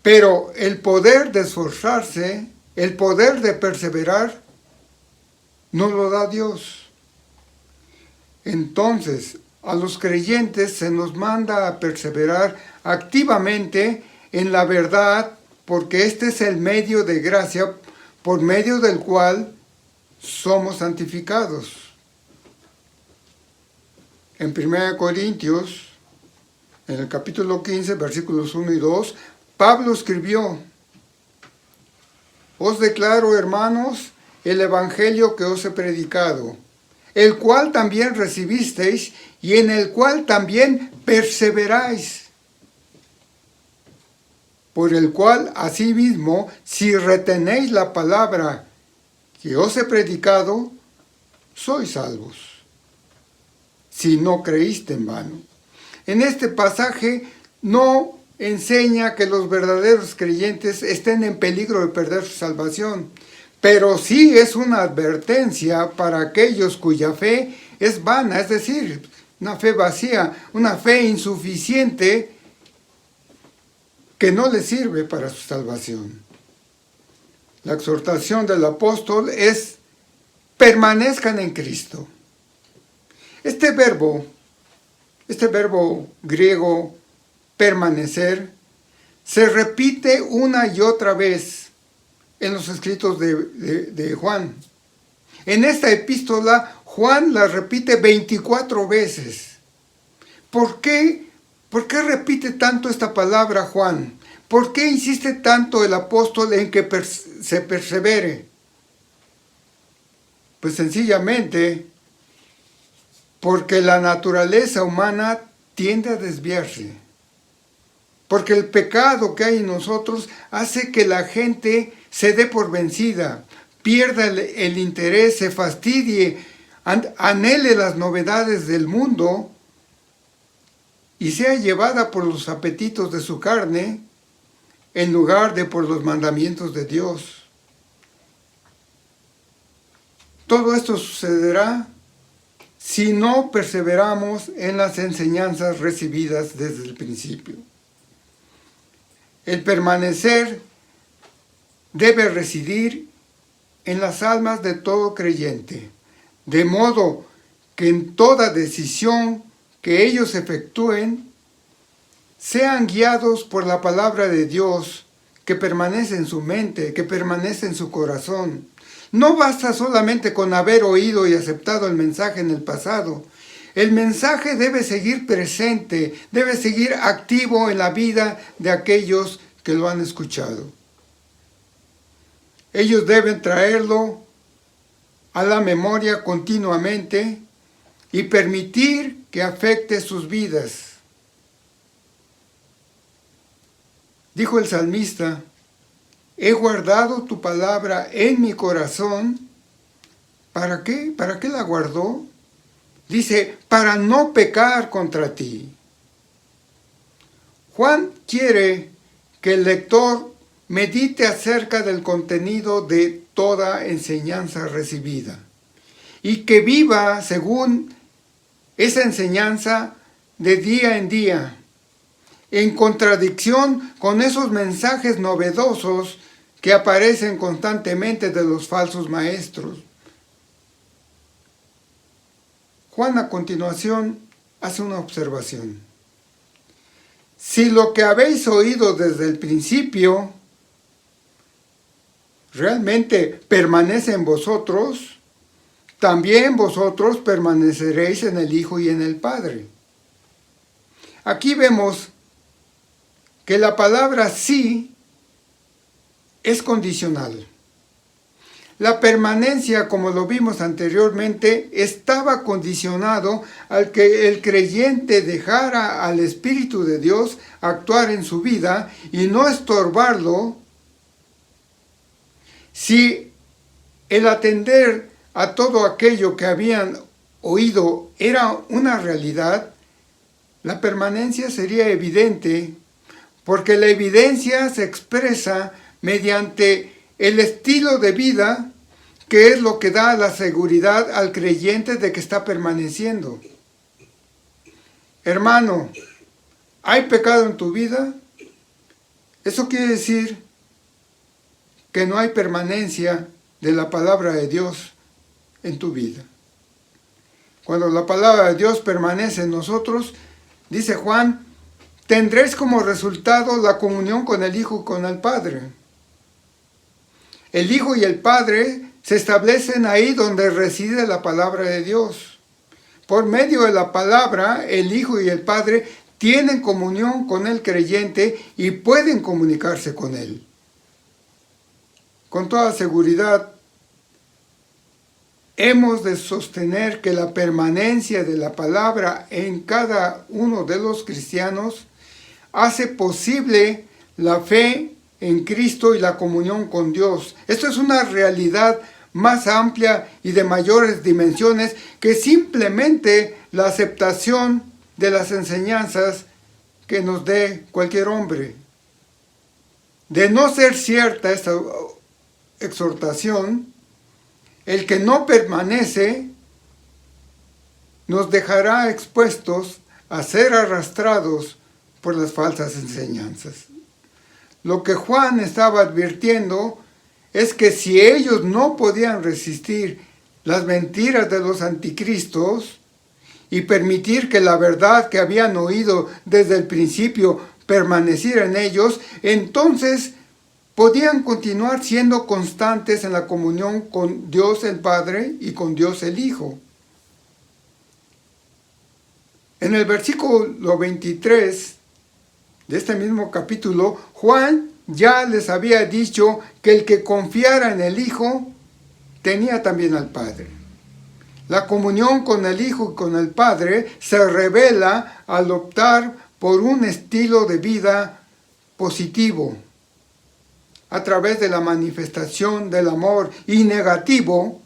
pero el poder de esforzarse, el poder de perseverar, nos lo da Dios. Entonces, a los creyentes se nos manda a perseverar activamente en la verdad, porque este es el medio de gracia por medio del cual somos santificados. En 1 Corintios, en el capítulo 15, versículos 1 y 2, Pablo escribió: Os declaro, hermanos, el evangelio que os he predicado, el cual también recibisteis y en el cual también perseveráis, por el cual asimismo, si retenéis la palabra que os he predicado, sois salvos, si no creíste en vano. En este pasaje no enseña que los verdaderos creyentes estén en peligro de perder su salvación, pero sí es una advertencia para aquellos cuya fe es vana, es decir, una fe vacía, una fe insuficiente que no les sirve para su salvación. La exhortación del apóstol es: permanezcan en Cristo. Este verbo griego, permanecer, se repite una y otra vez en los escritos de Juan. En esta epístola, Juan la repite 24 veces. ¿Por qué repite tanto esta palabra Juan? ¿Por qué insiste tanto el apóstol en que se persevere? Pues sencillamente porque la naturaleza humana tiende a desviarse. Porque el pecado que hay en nosotros hace que la gente se dé por vencida, pierda el interés, se fastidie, anhele las novedades del mundo y sea llevada por los apetitos de su carne en lugar de por los mandamientos de Dios. Todo esto sucederá si no perseveramos en las enseñanzas recibidas desde el principio. El permanecer debe residir en las almas de todo creyente, de modo que en toda decisión que ellos efectúen, sean guiados por la palabra de Dios que permanece en su mente, que permanece en su corazón. No basta solamente con haber oído y aceptado el mensaje en el pasado. El mensaje debe seguir presente, debe seguir activo en la vida de aquellos que lo han escuchado. Ellos deben traerlo a la memoria continuamente y permitir que afecte sus vidas. Dijo el salmista: he guardado tu palabra en mi corazón. ¿Para qué? ¿Para qué la guardó? Dice, para no pecar contra ti. Juan quiere que el lector medite acerca del contenido de toda enseñanza recibida y que viva según esa enseñanza de día en día, en contradicción con esos mensajes novedosos que aparecen constantemente de los falsos maestros. Juan a continuación hace una observación. Si lo que habéis oído desde el principio realmente permanece en vosotros, también vosotros permaneceréis en el Hijo y en el Padre. Aquí vemos que la palabra sí es condicional. La permanencia, como lo vimos anteriormente, estaba condicionado al que el creyente dejara al Espíritu de Dios actuar en su vida y no estorbarlo. Si el atender a todo aquello que habían oído era una realidad, la permanencia sería evidente, porque la evidencia se expresa mediante el estilo de vida, que es lo que da la seguridad al creyente de que está permaneciendo. Hermano, ¿hay pecado en tu vida? Eso quiere decir que no hay permanencia de la palabra de Dios en tu vida. Cuando la palabra de Dios permanece en nosotros, dice Juan, tendréis como resultado la comunión con el Hijo y con el Padre. El Hijo y el Padre se establecen ahí donde reside la palabra de Dios. Por medio de la palabra, el Hijo y el Padre tienen comunión con el creyente y pueden comunicarse con él. Con toda seguridad, hemos de sostener que la permanencia de la palabra en cada uno de los cristianos hace posible la fe en Cristo y la comunión con Dios. Esto es una realidad más amplia y de mayores dimensiones que simplemente la aceptación de las enseñanzas que nos dé cualquier hombre. De no ser cierta esta exhortación, el que no permanece nos dejará expuestos a ser arrastrados por las falsas enseñanzas. Lo que Juan estaba advirtiendo es que si ellos no podían resistir las mentiras de los anticristos y permitir que la verdad que habían oído desde el principio permaneciera en ellos, entonces podían continuar siendo constantes en la comunión con Dios el Padre y con Dios el Hijo. En el versículo 23 de este mismo capítulo, Juan ya les había dicho que el que confiara en el Hijo tenía también al Padre. La comunión con el Hijo y con el Padre se revela al optar por un estilo de vida positivo, a través de la manifestación del amor, y negativo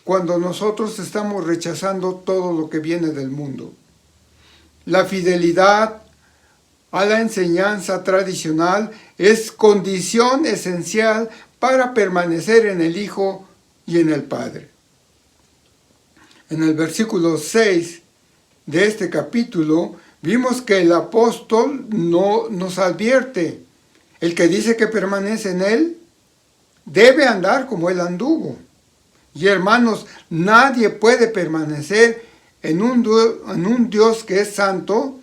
cuando nosotros estamos rechazando todo lo que viene del mundo. La fidelidad a la enseñanza tradicional es condición esencial para permanecer en el Hijo y en el Padre. En el versículo 6 de este capítulo vimos que el apóstol no nos advierte: el que dice que permanece en él debe andar como él anduvo. Y hermanos, nadie puede permanecer en un Dios que es santo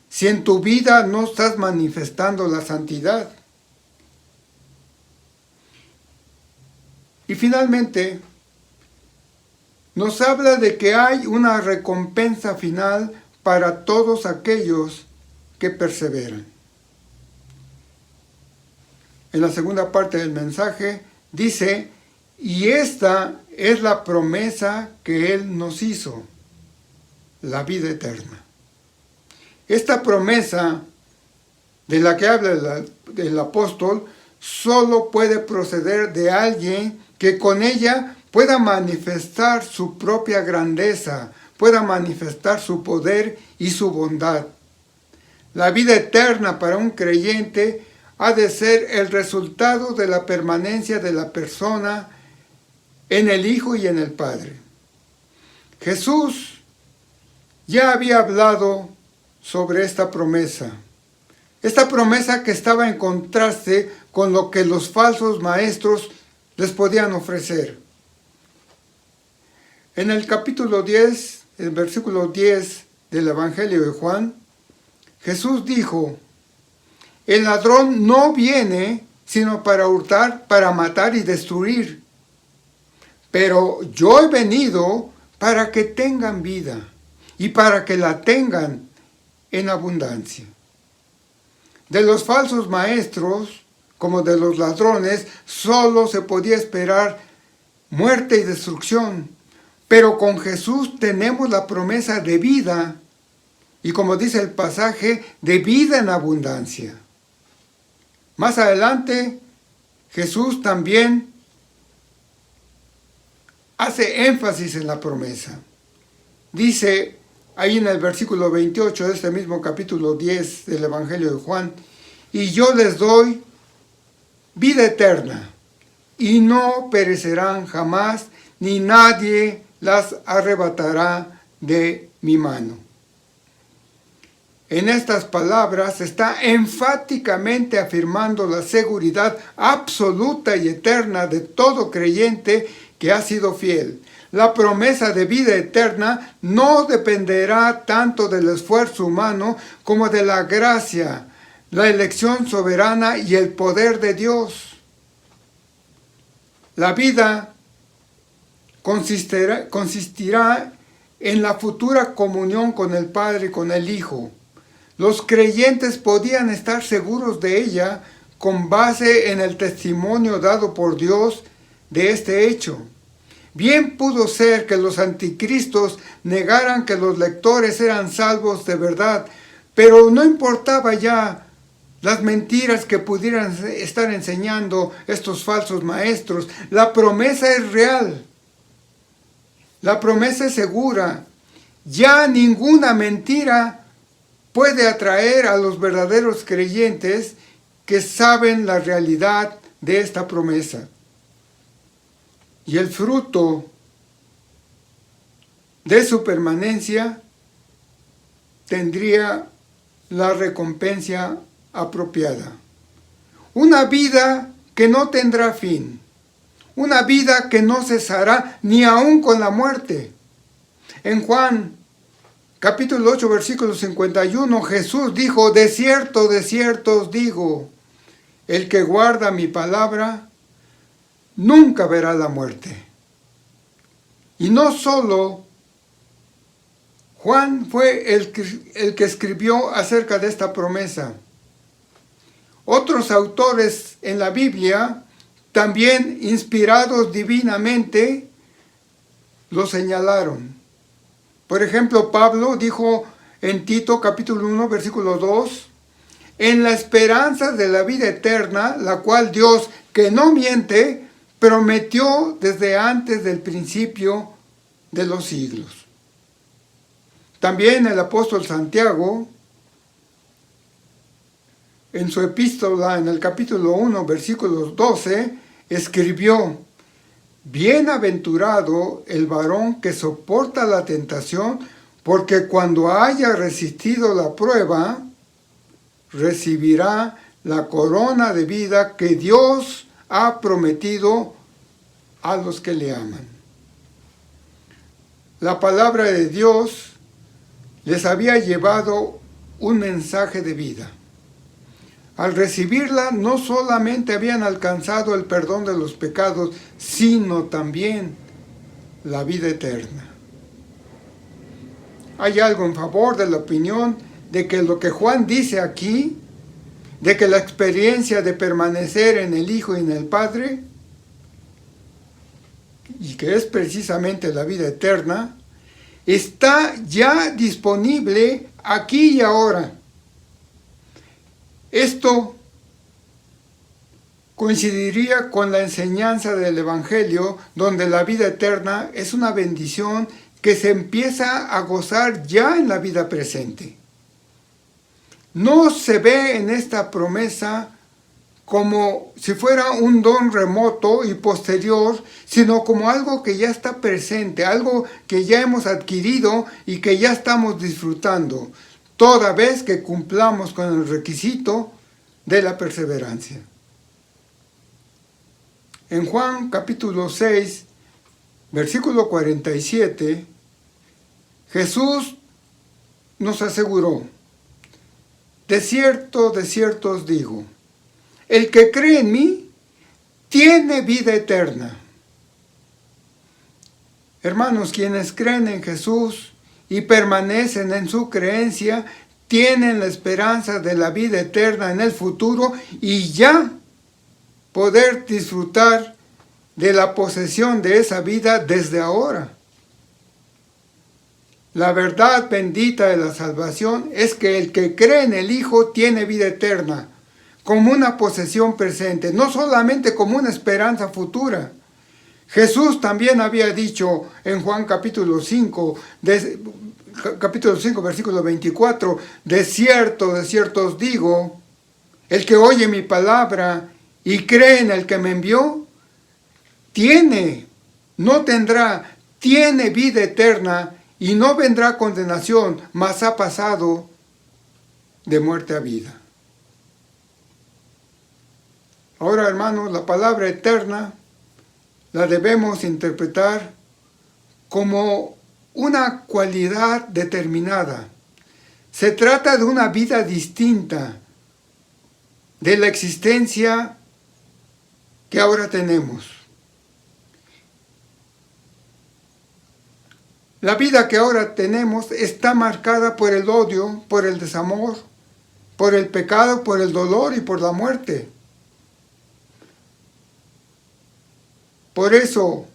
si en tu vida no estás manifestando la santidad. Y finalmente, nos habla de que hay una recompensa final para todos aquellos que perseveran. En la segunda parte del mensaje dice: y esta es la promesa que Él nos hizo, la vida eterna. Esta promesa de la que habla el apóstol solo puede proceder de alguien que con ella pueda manifestar su propia grandeza, pueda manifestar su poder y su bondad. La vida eterna para un creyente ha de ser el resultado de la permanencia de la persona en el Hijo y en el Padre. Jesús ya había hablado sobre esta promesa que estaba en contraste con lo que los falsos maestros les podían ofrecer. En el capítulo 10, el versículo 10 del Evangelio de Juan, Jesús dijo: el ladrón no viene sino para hurtar, para matar y destruir. Pero yo he venido para que tengan vida y para que la tengan en abundancia. De los falsos maestros, como de los ladrones, solo se podía esperar muerte y destrucción. Pero con Jesús tenemos la promesa de vida, y como dice el pasaje, de vida en abundancia. Más adelante, Jesús también hace énfasis en la promesa. Dice ahí en el versículo 28 de este mismo capítulo 10 del Evangelio de Juan: y yo les doy vida eterna, y no perecerán jamás, ni nadie las arrebatará de mi mano. En estas palabras está enfáticamente afirmando la seguridad absoluta y eterna de todo creyente que ha sido fiel. La promesa de vida eterna no dependerá tanto del esfuerzo humano como de la gracia, la elección soberana y el poder de Dios. La vida consistirá en la futura comunión con el Padre y con el Hijo. Los creyentes podían estar seguros de ella con base en el testimonio dado por Dios de este hecho. Bien pudo ser que los anticristos negaran que los lectores eran salvos de verdad, pero no importaba ya las mentiras que pudieran estar enseñando estos falsos maestros. La promesa es real. La promesa es segura. Ya ninguna mentira puede atraer a los verdaderos creyentes que saben la realidad de esta promesa. Y el fruto de su permanencia tendría la recompensa apropiada. Una vida que no tendrá fin. Una vida que no cesará ni aun con la muerte. En Juan capítulo 8, versículo 51, Jesús dijo: de cierto os digo, el que guarda mi palabra nunca verá la muerte. Y no solo Juan fue el que escribió acerca de esta promesa. Otros autores en la Biblia, también inspirados divinamente, lo señalaron. Por ejemplo, Pablo dijo en Tito capítulo 1, versículo 2, en la esperanza de la vida eterna, la cual Dios, que no miente, prometió desde antes del principio de los siglos. También el apóstol Santiago, en su epístola, en el capítulo 1, versículos 12, escribió: bienaventurado el varón que soporta la tentación, porque cuando haya resistido la prueba, recibirá la corona de vida que Dios ha prometido a los que le aman. La palabra de Dios les había llevado un mensaje de vida. Al recibirla, no solamente habían alcanzado el perdón de los pecados, sino también la vida eterna. Hay algo en favor de la opinión de que lo que Juan dice aquí, de que la experiencia de permanecer en el Hijo y en el Padre, y que es precisamente la vida eterna, está ya disponible aquí y ahora. Esto coincidiría con la enseñanza del Evangelio, donde la vida eterna es una bendición que se empieza a gozar ya en la vida presente. No se ve en esta promesa como si fuera un don remoto y posterior, sino como algo que ya está presente, algo que ya hemos adquirido y que ya estamos disfrutando, toda vez que cumplamos con el requisito de la perseverancia. En Juan capítulo 6, versículo 47, Jesús nos aseguró: de cierto os digo, el que cree en mí tiene vida eterna. Hermanos, quienes creen en Jesús y permanecen en su creencia, tienen la esperanza de la vida eterna en el futuro y ya poder disfrutar de la posesión de esa vida desde ahora. La verdad bendita de la salvación es que el que cree en el Hijo tiene vida eterna, como una posesión presente, no solamente como una esperanza futura. Jesús también había dicho en Juan capítulo 5, versículo 24, de cierto os digo, el que oye mi palabra y cree en el que me envió, tiene vida eterna y no vendrá condenación, mas ha pasado de muerte a vida. Ahora, hermanos, la palabra eterna la debemos interpretar como una cualidad determinada. Se trata de una vida distinta de la existencia que ahora tenemos. La vida que ahora tenemos está marcada por el odio, por el desamor, por el pecado, por el dolor y por la muerte. Por eso,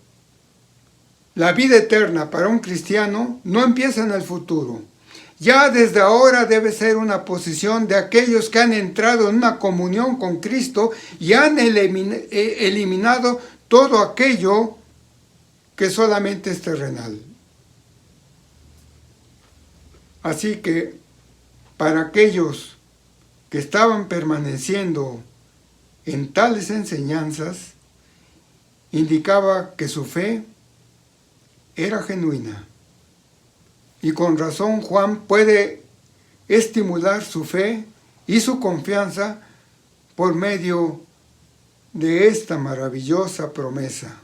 La vida eterna para un cristiano no empieza en el futuro. Ya desde ahora debe ser una posición de aquellos que han entrado en una comunión con Cristo y han eliminado todo aquello que solamente es terrenal. Así que para aquellos que estaban permaneciendo en tales enseñanzas, indicaba que su fe era genuina. Y con razón Juan puede estimular su fe y su confianza por medio de esta maravillosa promesa.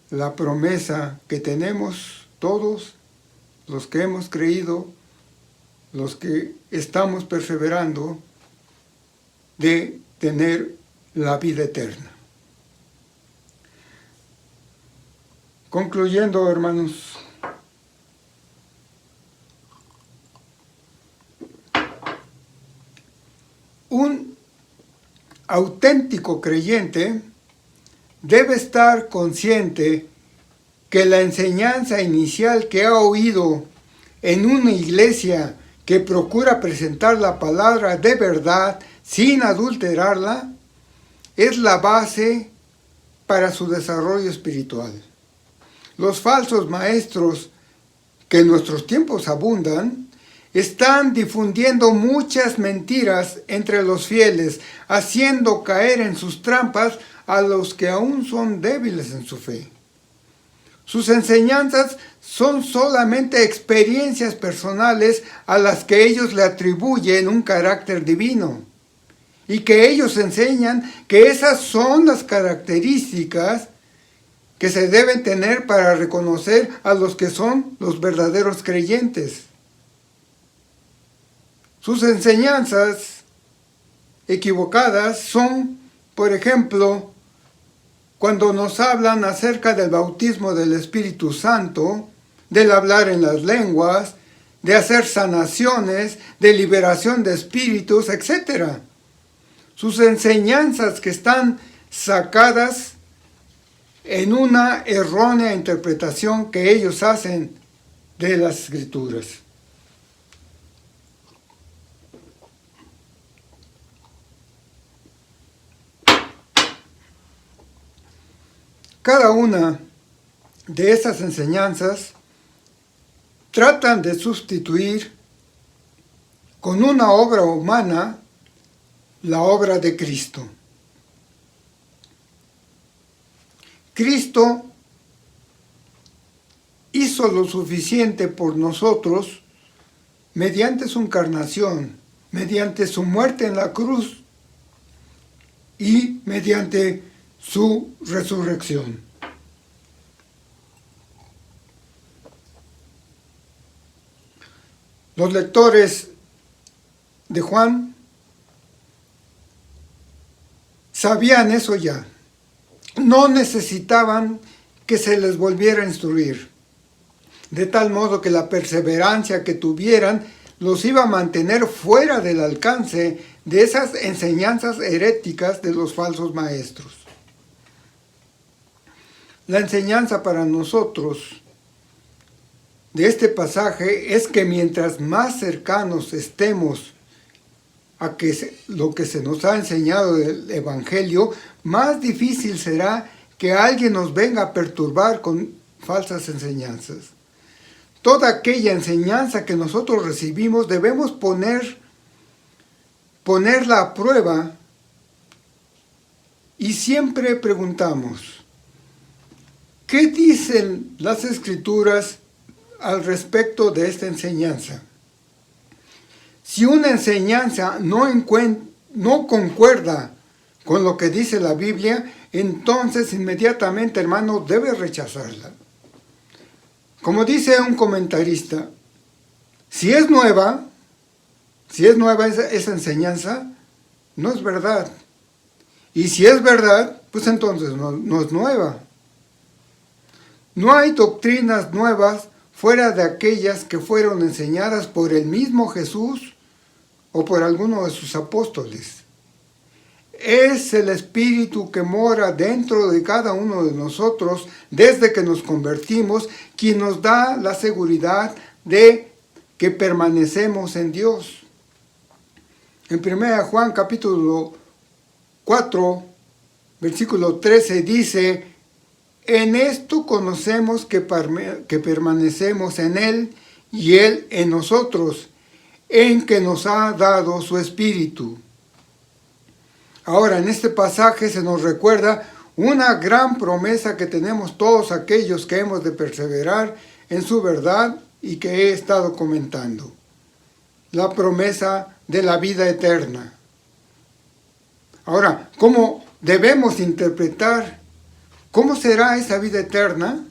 La promesa que tenemos todos los que hemos creído, los que estamos perseverando, de tener la vida eterna. Concluyendo, hermanos, un auténtico creyente debe estar consciente que la enseñanza inicial que ha oído en una iglesia que procura presentar la palabra de verdad sin adulterarla es la base para su desarrollo espiritual. Los falsos maestros que en nuestros tiempos abundan están difundiendo muchas mentiras entre los fieles, haciendo caer en sus trampas a los que aún son débiles en su fe. Sus enseñanzas son solamente experiencias personales a las que ellos le atribuyen un carácter divino, y que ellos enseñan que esas son las características que se deben tener para reconocer a los que son los verdaderos creyentes. Sus enseñanzas equivocadas son, por ejemplo, cuando nos hablan acerca del bautismo del Espíritu Santo, del hablar en las lenguas, de hacer sanaciones, de liberación de espíritus, etc. Sus enseñanzas que están sacadas en una errónea interpretación que ellos hacen de las Escrituras. Cada una de esas enseñanzas tratan de sustituir con una obra humana la obra de Cristo. Cristo hizo lo suficiente por nosotros mediante su encarnación, mediante su muerte en la cruz y mediante su resurrección. Los lectores de Juan sabían eso ya. No necesitaban que se les volviera a instruir, de tal modo que la perseverancia que tuvieran los iba a mantener fuera del alcance de esas enseñanzas heréticas de los falsos maestros. La enseñanza para nosotros de este pasaje es que mientras más cercanos estemos a lo que se nos ha enseñado del Evangelio, más difícil será que alguien nos venga a perturbar con falsas enseñanzas. Toda aquella enseñanza que nosotros recibimos debemos ponerla a prueba y siempre preguntamos, ¿qué dicen las Escrituras al respecto de esta enseñanza? Si una enseñanza no concuerda con lo que dice la Biblia, entonces inmediatamente, hermano, debe rechazarla. Como dice un comentarista, si es nueva esa enseñanza, no es verdad. Y si es verdad, pues entonces no es nueva. No hay doctrinas nuevas fuera de aquellas que fueron enseñadas por el mismo Jesús o por alguno de sus apóstoles. es el Espíritu que mora dentro de cada uno de nosotros desde que nos convertimos, quien nos da la seguridad de que permanecemos en Dios. En 1 Juan capítulo 4, versículo 13 dice: en esto conocemos que permanecemos en Él y Él en nosotros, en que nos ha dado su Espíritu. Ahora, en este pasaje se nos recuerda una gran promesa que tenemos todos aquellos que hemos de perseverar en su verdad y que he estado comentando. La promesa de la vida eterna. Ahora, ¿cómo debemos interpretar cómo será esa vida eterna?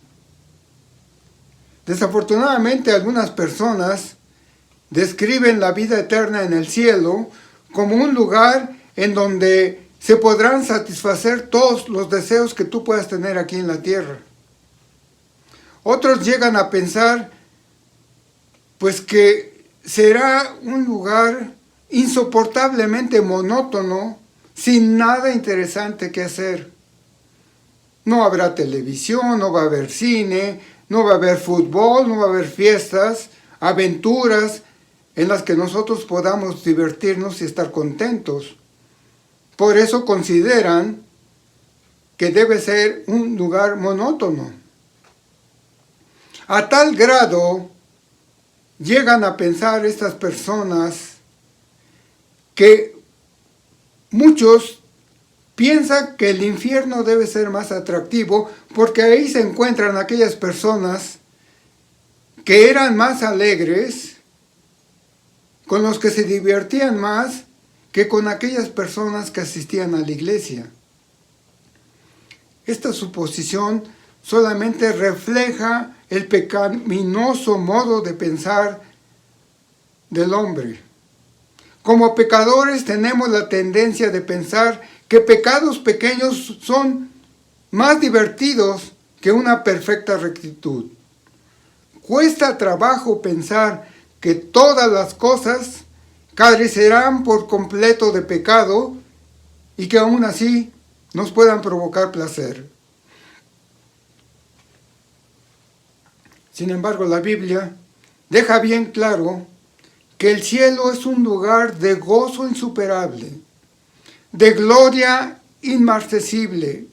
Desafortunadamente, algunas personas describen la vida eterna en el cielo como un lugar en donde se podrán satisfacer todos los deseos que tú puedas tener aquí en la tierra. Otros llegan a pensar, pues, que será un lugar insoportablemente monótono, sin nada interesante que hacer. No habrá televisión, no va a haber cine, no va a haber fútbol, no va a haber fiestas, aventuras en las que nosotros podamos divertirnos y estar contentos. Por eso consideran que debe ser un lugar monótono. A tal grado llegan a pensar estas personas que muchos piensan que el infierno debe ser más atractivo porque ahí se encuentran aquellas personas que eran más alegres, con los que se divertían más que con aquellas personas que asistían a la iglesia. Esta suposición solamente refleja el pecaminoso modo de pensar del hombre. Como pecadores tenemos la tendencia de pensar que pecados pequeños son más divertidos que una perfecta rectitud. Cuesta trabajo pensar que todas las cosas carecerán por completo de pecado y que aún así nos puedan provocar placer. Sin embargo, la Biblia deja bien claro que el cielo es un lugar de gozo insuperable, de gloria inmarcesible,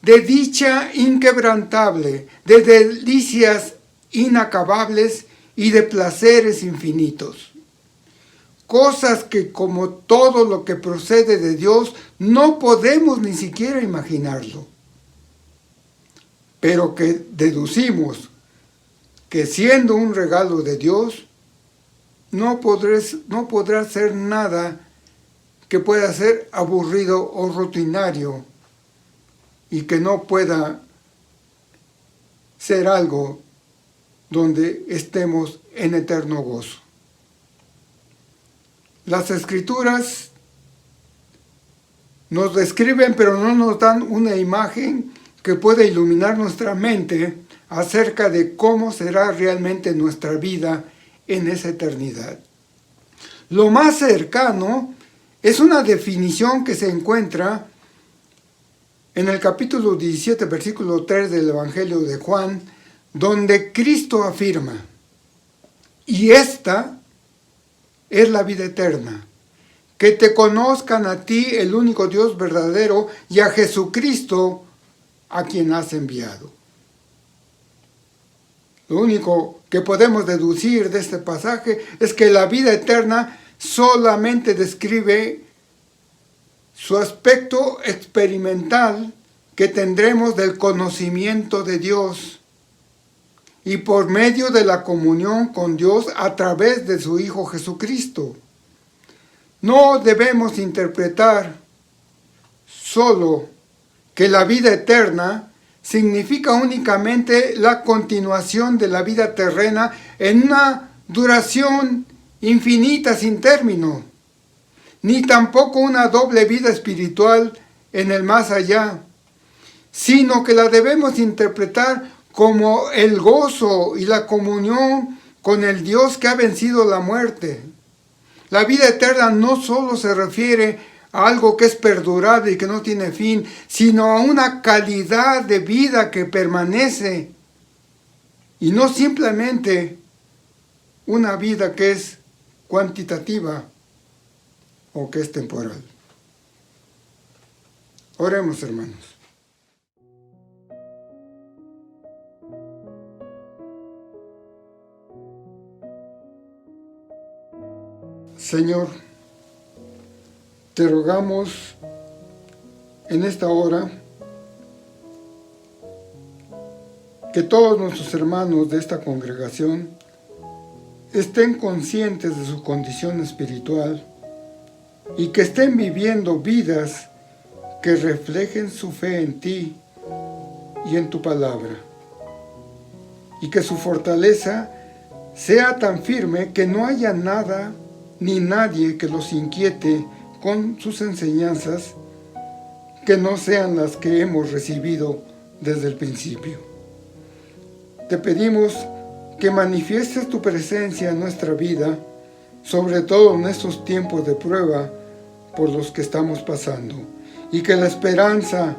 de dicha inquebrantable, de delicias inacabables y de placeres infinitos. Cosas que, como todo lo que procede de Dios, no podemos ni siquiera imaginarlo. Pero que deducimos que siendo un regalo de Dios, no podrá ser nada que pueda ser aburrido o rutinario y que no pueda ser algo donde estemos en eterno gozo. Las Escrituras nos describen, pero no nos dan una imagen que pueda iluminar nuestra mente acerca de cómo será realmente nuestra vida en esa eternidad. Lo más cercano es una definición que se encuentra en el capítulo 17, versículo 3 del Evangelio de Juan, donde Cristo afirma: y esta es la vida eterna, que te conozcan a ti, el único Dios verdadero, y a Jesucristo, a quien has enviado. Lo único que podemos deducir de este pasaje es que la vida eterna solamente describe su aspecto experimental que tendremos del conocimiento de Dios y por medio de la comunión con Dios a través de su Hijo Jesucristo. No debemos interpretar solo que la vida eterna significa únicamente la continuación de la vida terrena en una duración infinita sin término, ni tampoco una doble vida espiritual en el más allá, sino que la debemos interpretar como el gozo y la comunión con el Dios que ha vencido la muerte. La vida eterna no solo se refiere a algo que es perdurable y que no tiene fin, sino a una calidad de vida que permanece y no simplemente una vida que es cuantitativa o que es temporal. Oremos, hermanos. Señor, te rogamos en esta hora que todos nuestros hermanos de esta congregación estén conscientes de su condición espiritual y que estén viviendo vidas que reflejen su fe en ti y en tu palabra, y que su fortaleza sea tan firme que no haya nada ni nadie que los inquiete con sus enseñanzas que no sean las que hemos recibido desde el principio. Te pedimos que manifiestes tu presencia en nuestra vida, sobre todo en estos tiempos de prueba por los que estamos pasando, y que la esperanza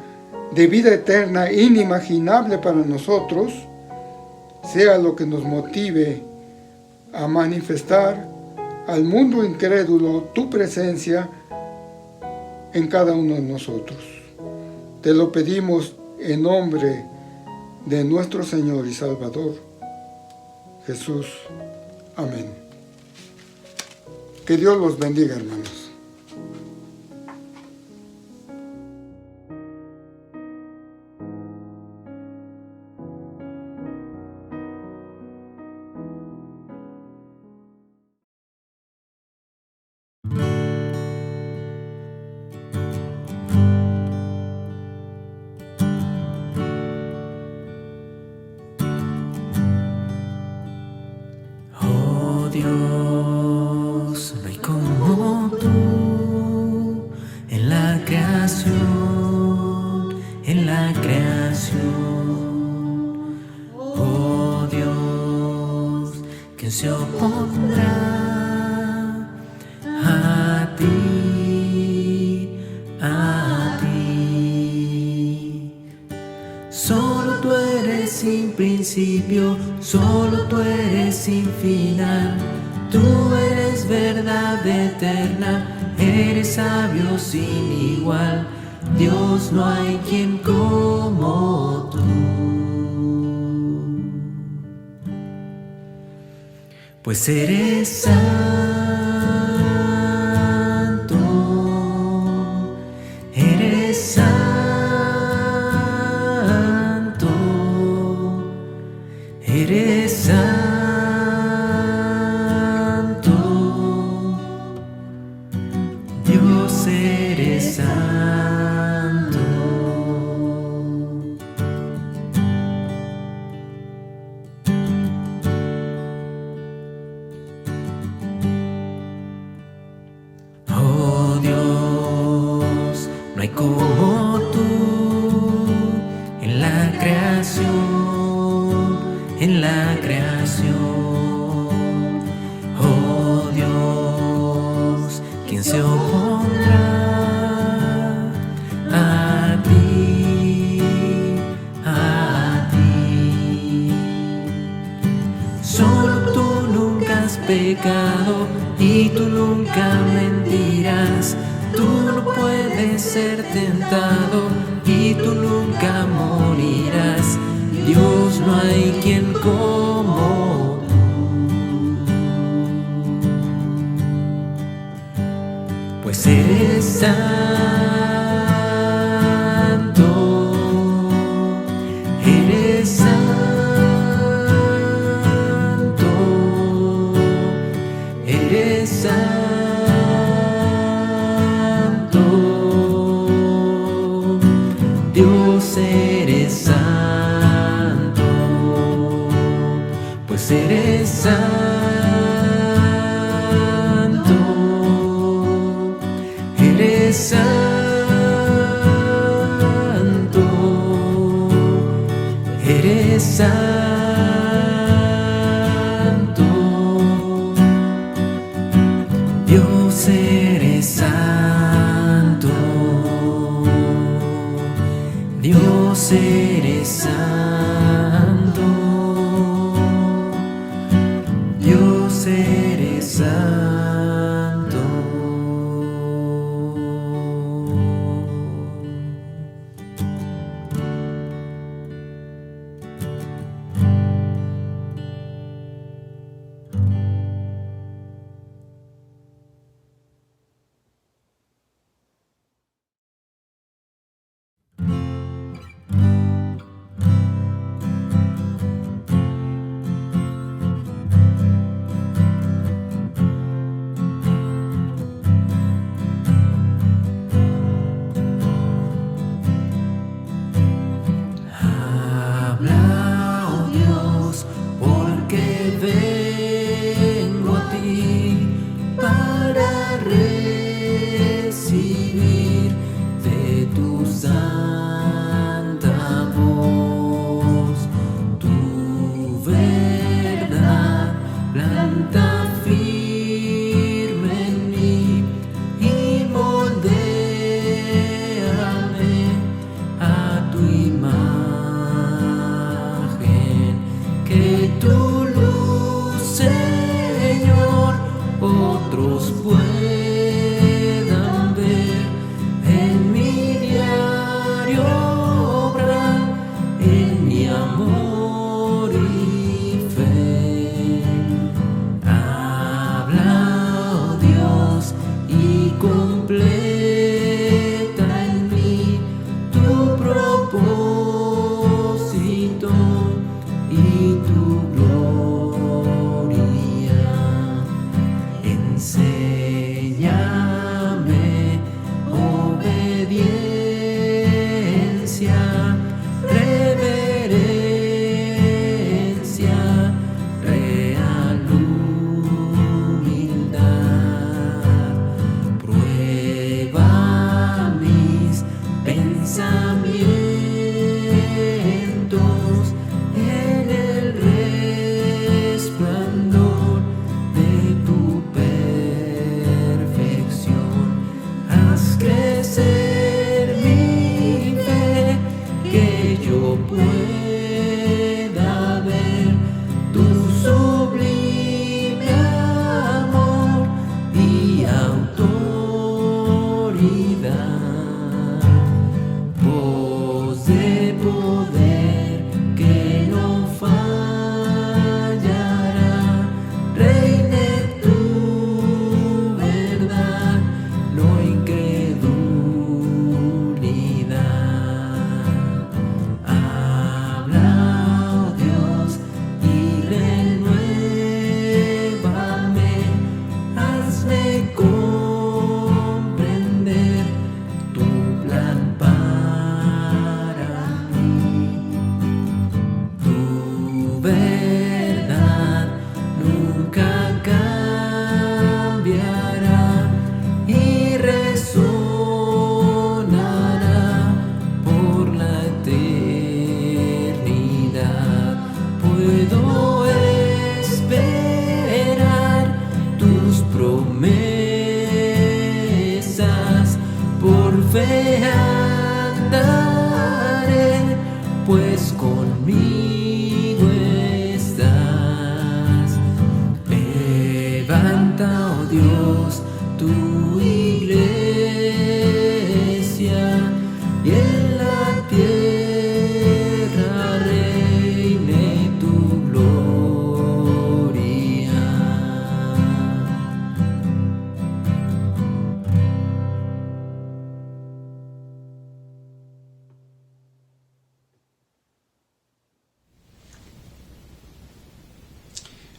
de vida eterna inimaginable para nosotros sea lo que nos motive a manifestar al mundo incrédulo tu presencia en cada uno de nosotros. Te lo pedimos en nombre de nuestro Señor y Salvador, Jesús. Amén. Que Dios los bendiga, hermanos. Dios, no hay como tú en la creación, en la creación. Oh Dios, ¿quién se opondrá a ti, a ti? Solo tú eres sin principio, solo tú eres sin final. Tú eres verdad eterna, eres sabio sin igual. Dios, no hay quien como tú. Pues eres santo, eres santo, eres santo. Dios, eres santo. Oh Dios, no hay como tú en la creación, en la creación. Oh Dios, ¿quién se opondrá a ti, a ti? Solo tú nunca has pecado y tú nunca mentirás. Tú no puedes ser tentado y tú nunca morirás. Dios, no hay quien como tú. Pues eres santo, eres santo, eres santo. Dios, eres santo, pues eres santo. Eres santo, eres santo. Dios, eres santo. Dios eres santo, Dios eres santo.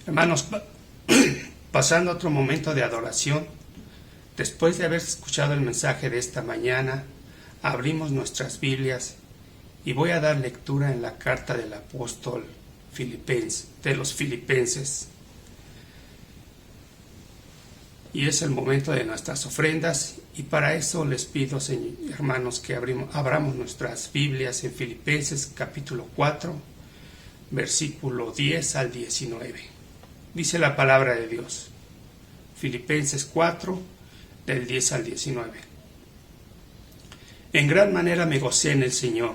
Hermanos, pasando a otro momento de adoración, después de haber escuchado el mensaje de esta mañana, abrimos nuestras Biblias y voy a dar lectura en la carta del apóstol de los Filipenses. Y es el momento de nuestras ofrendas, y para eso les pido, hermanos, que abramos nuestras Biblias en Filipenses capítulo 4, versículo 10 al 19. Dice la palabra de Dios, Filipenses 4, del 10 al 19. En gran manera me gocé en el Señor,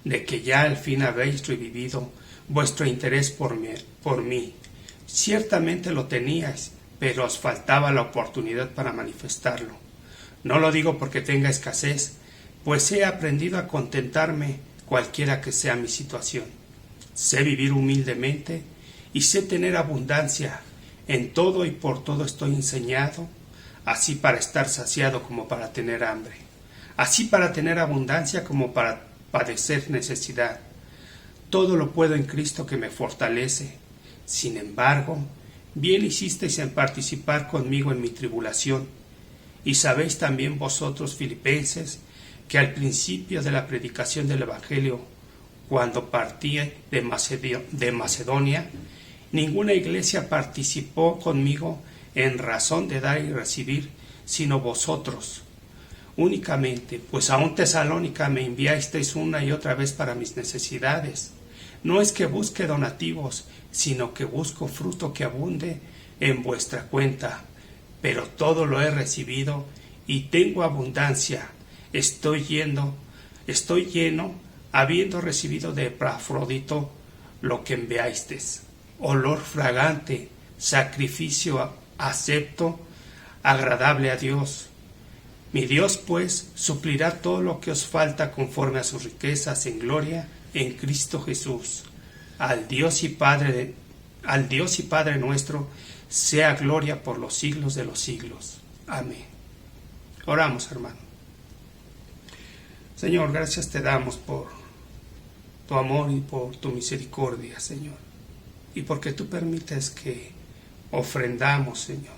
de que ya al fin habéis revivido vuestro interés por mí. Ciertamente lo teníais, pero os faltaba la oportunidad para manifestarlo. No lo digo porque tenga escasez, pues he aprendido a contentarme cualquiera que sea mi situación. Sé vivir humildemente y sé tener abundancia. En todo y por todo estoy enseñado, así para estar saciado como para tener hambre, así para tener abundancia como para padecer necesidad. Todo lo puedo en Cristo que me fortalece. Sin embargo, bien hicisteis en participar conmigo en mi tribulación. Y sabéis también vosotros, filipenses, que al principio de la predicación del Evangelio, cuando partí de Macedonia, ninguna iglesia participó conmigo en razón de dar y recibir, sino vosotros únicamente, pues aún Tesalónica me enviasteis una y otra vez para mis necesidades. No es que busque donativos, sino que busco fruto que abunde en vuestra cuenta. Pero todo lo he recibido y tengo abundancia. Estoy lleno, habiendo recibido de Epafrodito lo que enviasteis, olor fragante, sacrificio acepto, agradable a Dios. Mi Dios, pues, suplirá todo lo que os falta conforme a sus riquezas en gloria en Cristo Jesús. Al Dios y Padre nuestro, sea gloria por los siglos de los siglos. Amén. Oramos, hermano. Señor, gracias te damos por tu amor y por tu misericordia, Señor. Y porque tú permites que ofrendamos, Señor.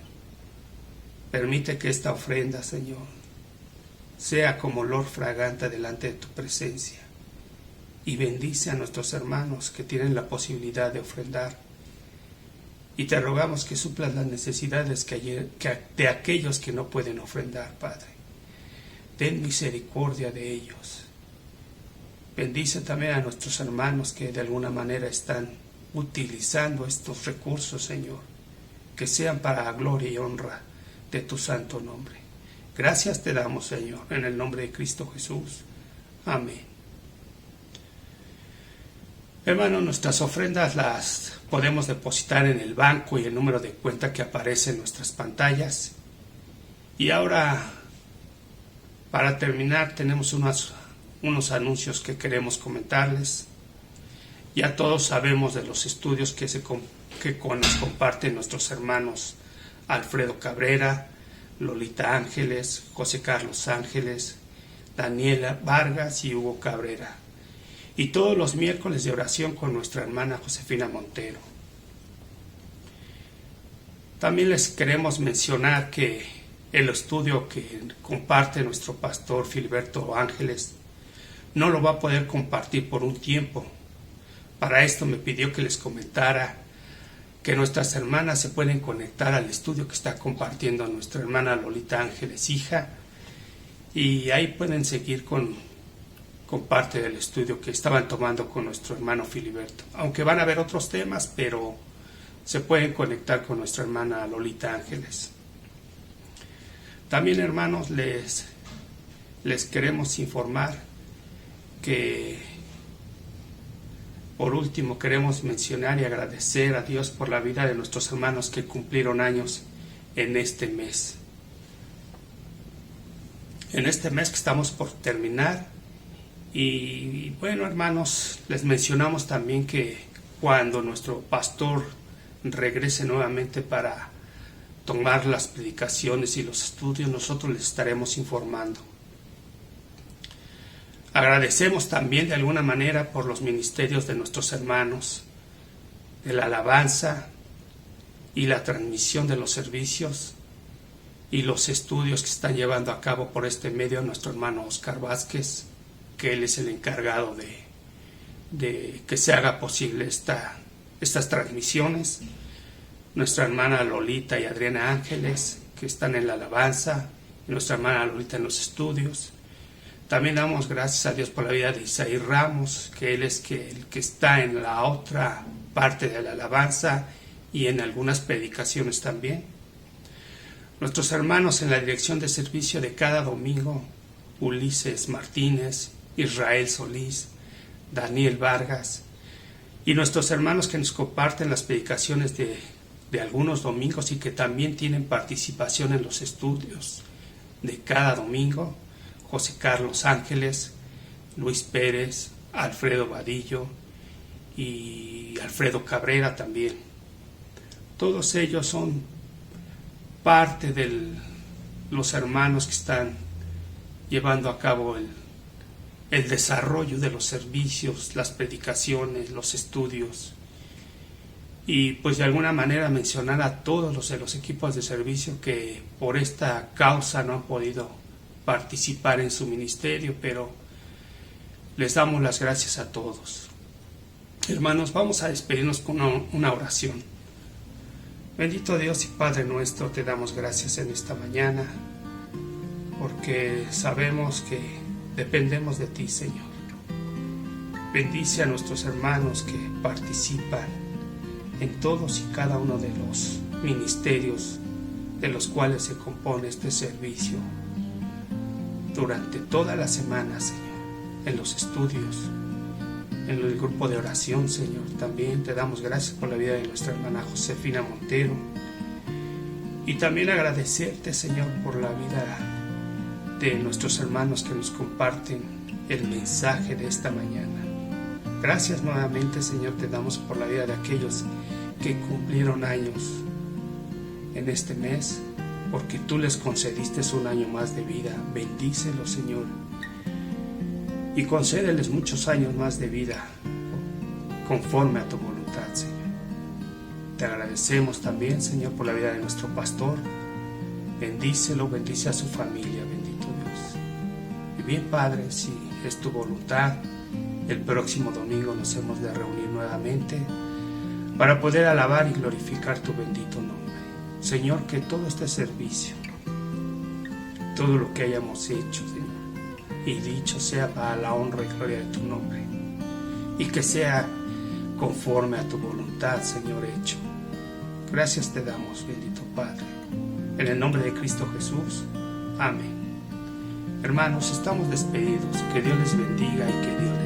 Permite que esta ofrenda, Señor, sea como olor fragante delante de tu presencia. Y bendice a nuestros hermanos que tienen la posibilidad de ofrendar. Y te rogamos que suplas las necesidades de aquellos que no pueden ofrendar, Padre. Ten misericordia de ellos. Bendice también a nuestros hermanos que de alguna manera están utilizando estos recursos, Señor, que sean para la gloria y honra de tu santo nombre. Gracias te damos, Señor, en el nombre de Cristo Jesús. Amén. Hermano, nuestras ofrendas las podemos depositar en el banco y el número de cuenta que aparece en nuestras pantallas. Y ahora, para terminar, tenemos unos anuncios que queremos comentarles. Ya todos sabemos de los estudios que nos comparten nuestros hermanos Alfredo Cabrera, Lolita Ángeles, José Carlos Ángeles, Daniela Vargas y Hugo Cabrera. Y todos los miércoles de oración con nuestra hermana Josefina Montero. También les queremos mencionar que el estudio que comparte nuestro pastor Filiberto Ángeles no lo va a poder compartir por un tiempo. Para esto me pidió que les comentara que nuestras hermanas se pueden conectar al estudio que está compartiendo nuestra hermana Lolita Ángeles, hija, y ahí pueden seguir con parte del estudio que estaban tomando con nuestro hermano Filiberto. Aunque van a haber otros temas, pero se pueden conectar con nuestra hermana Lolita Ángeles. También, hermanos, les queremos informar que, por último, queremos mencionar y agradecer a Dios por la vida de nuestros hermanos que cumplieron años en este mes. En este mes que estamos por terminar. Y bueno, hermanos, les mencionamos también que cuando nuestro pastor regrese nuevamente para tomar las predicaciones y los estudios, nosotros les estaremos informando. Agradecemos también de alguna manera por los ministerios de nuestros hermanos, de la alabanza y la transmisión de los servicios y los estudios que están llevando a cabo por este medio nuestro hermano Oscar Vázquez, que él es el encargado de que se haga posible estas transmisiones. Nuestra hermana Lolita y Adriana Ángeles, que están en la alabanza, y nuestra hermana Lolita en los estudios. También damos gracias a Dios por la vida de Isaí Ramos, que él es el que está en la otra parte de la alabanza y en algunas predicaciones también. Nuestros hermanos en la dirección de servicio de cada domingo, Ulises Martínez, Israel Solís, Daniel Vargas, y nuestros hermanos que nos comparten las predicaciones de algunos domingos y que también tienen participación en los estudios de cada domingo: José Carlos Ángeles, Luis Pérez, Alfredo Vadillo y Alfredo Cabrera también. Todos ellos son parte de los hermanos que están llevando a cabo el desarrollo de los servicios, las predicaciones, los estudios. Y pues de alguna manera mencionar a todos los de los equipos de servicio que por esta causa no han podido participar en su ministerio, pero les damos las gracias a todos. Hermanos, vamos a despedirnos con una oración. Bendito Dios y Padre nuestro, te damos gracias en esta mañana, porque sabemos que dependemos de ti, Señor. Bendice a nuestros hermanos que participan en todos y cada uno de los ministerios de los cuales se compone este servicio durante toda la semana, Señor, en los estudios, en el grupo de oración, Señor. También te damos gracias por la vida de nuestra hermana Josefina Montero, y también agradecerte, Señor, por la vida de nuestros hermanos que nos comparten el mensaje de esta mañana. Gracias nuevamente, Señor, te damos por la vida de aquellos que cumplieron años en este mes, porque tú les concediste un año más de vida. Bendícelos, Señor, y concédeles muchos años más de vida conforme a tu voluntad, Señor. Te agradecemos también, Señor, por la vida de nuestro pastor. Bendícelo, bendice a su familia, bendito Dios. Y bien, Padre, si es tu voluntad, el próximo domingo nos hemos de reunir nuevamente para poder alabar y glorificar tu bendito nombre. Señor, que todo este servicio, todo lo que hayamos hecho, Señor, y dicho, sea para la honra y gloria de tu nombre, y que sea conforme a tu voluntad, Señor, hecho. Gracias te damos, bendito Padre, en el nombre de Cristo Jesús. Amén. Hermanos, estamos despedidos. Que Dios les bendiga y que Dios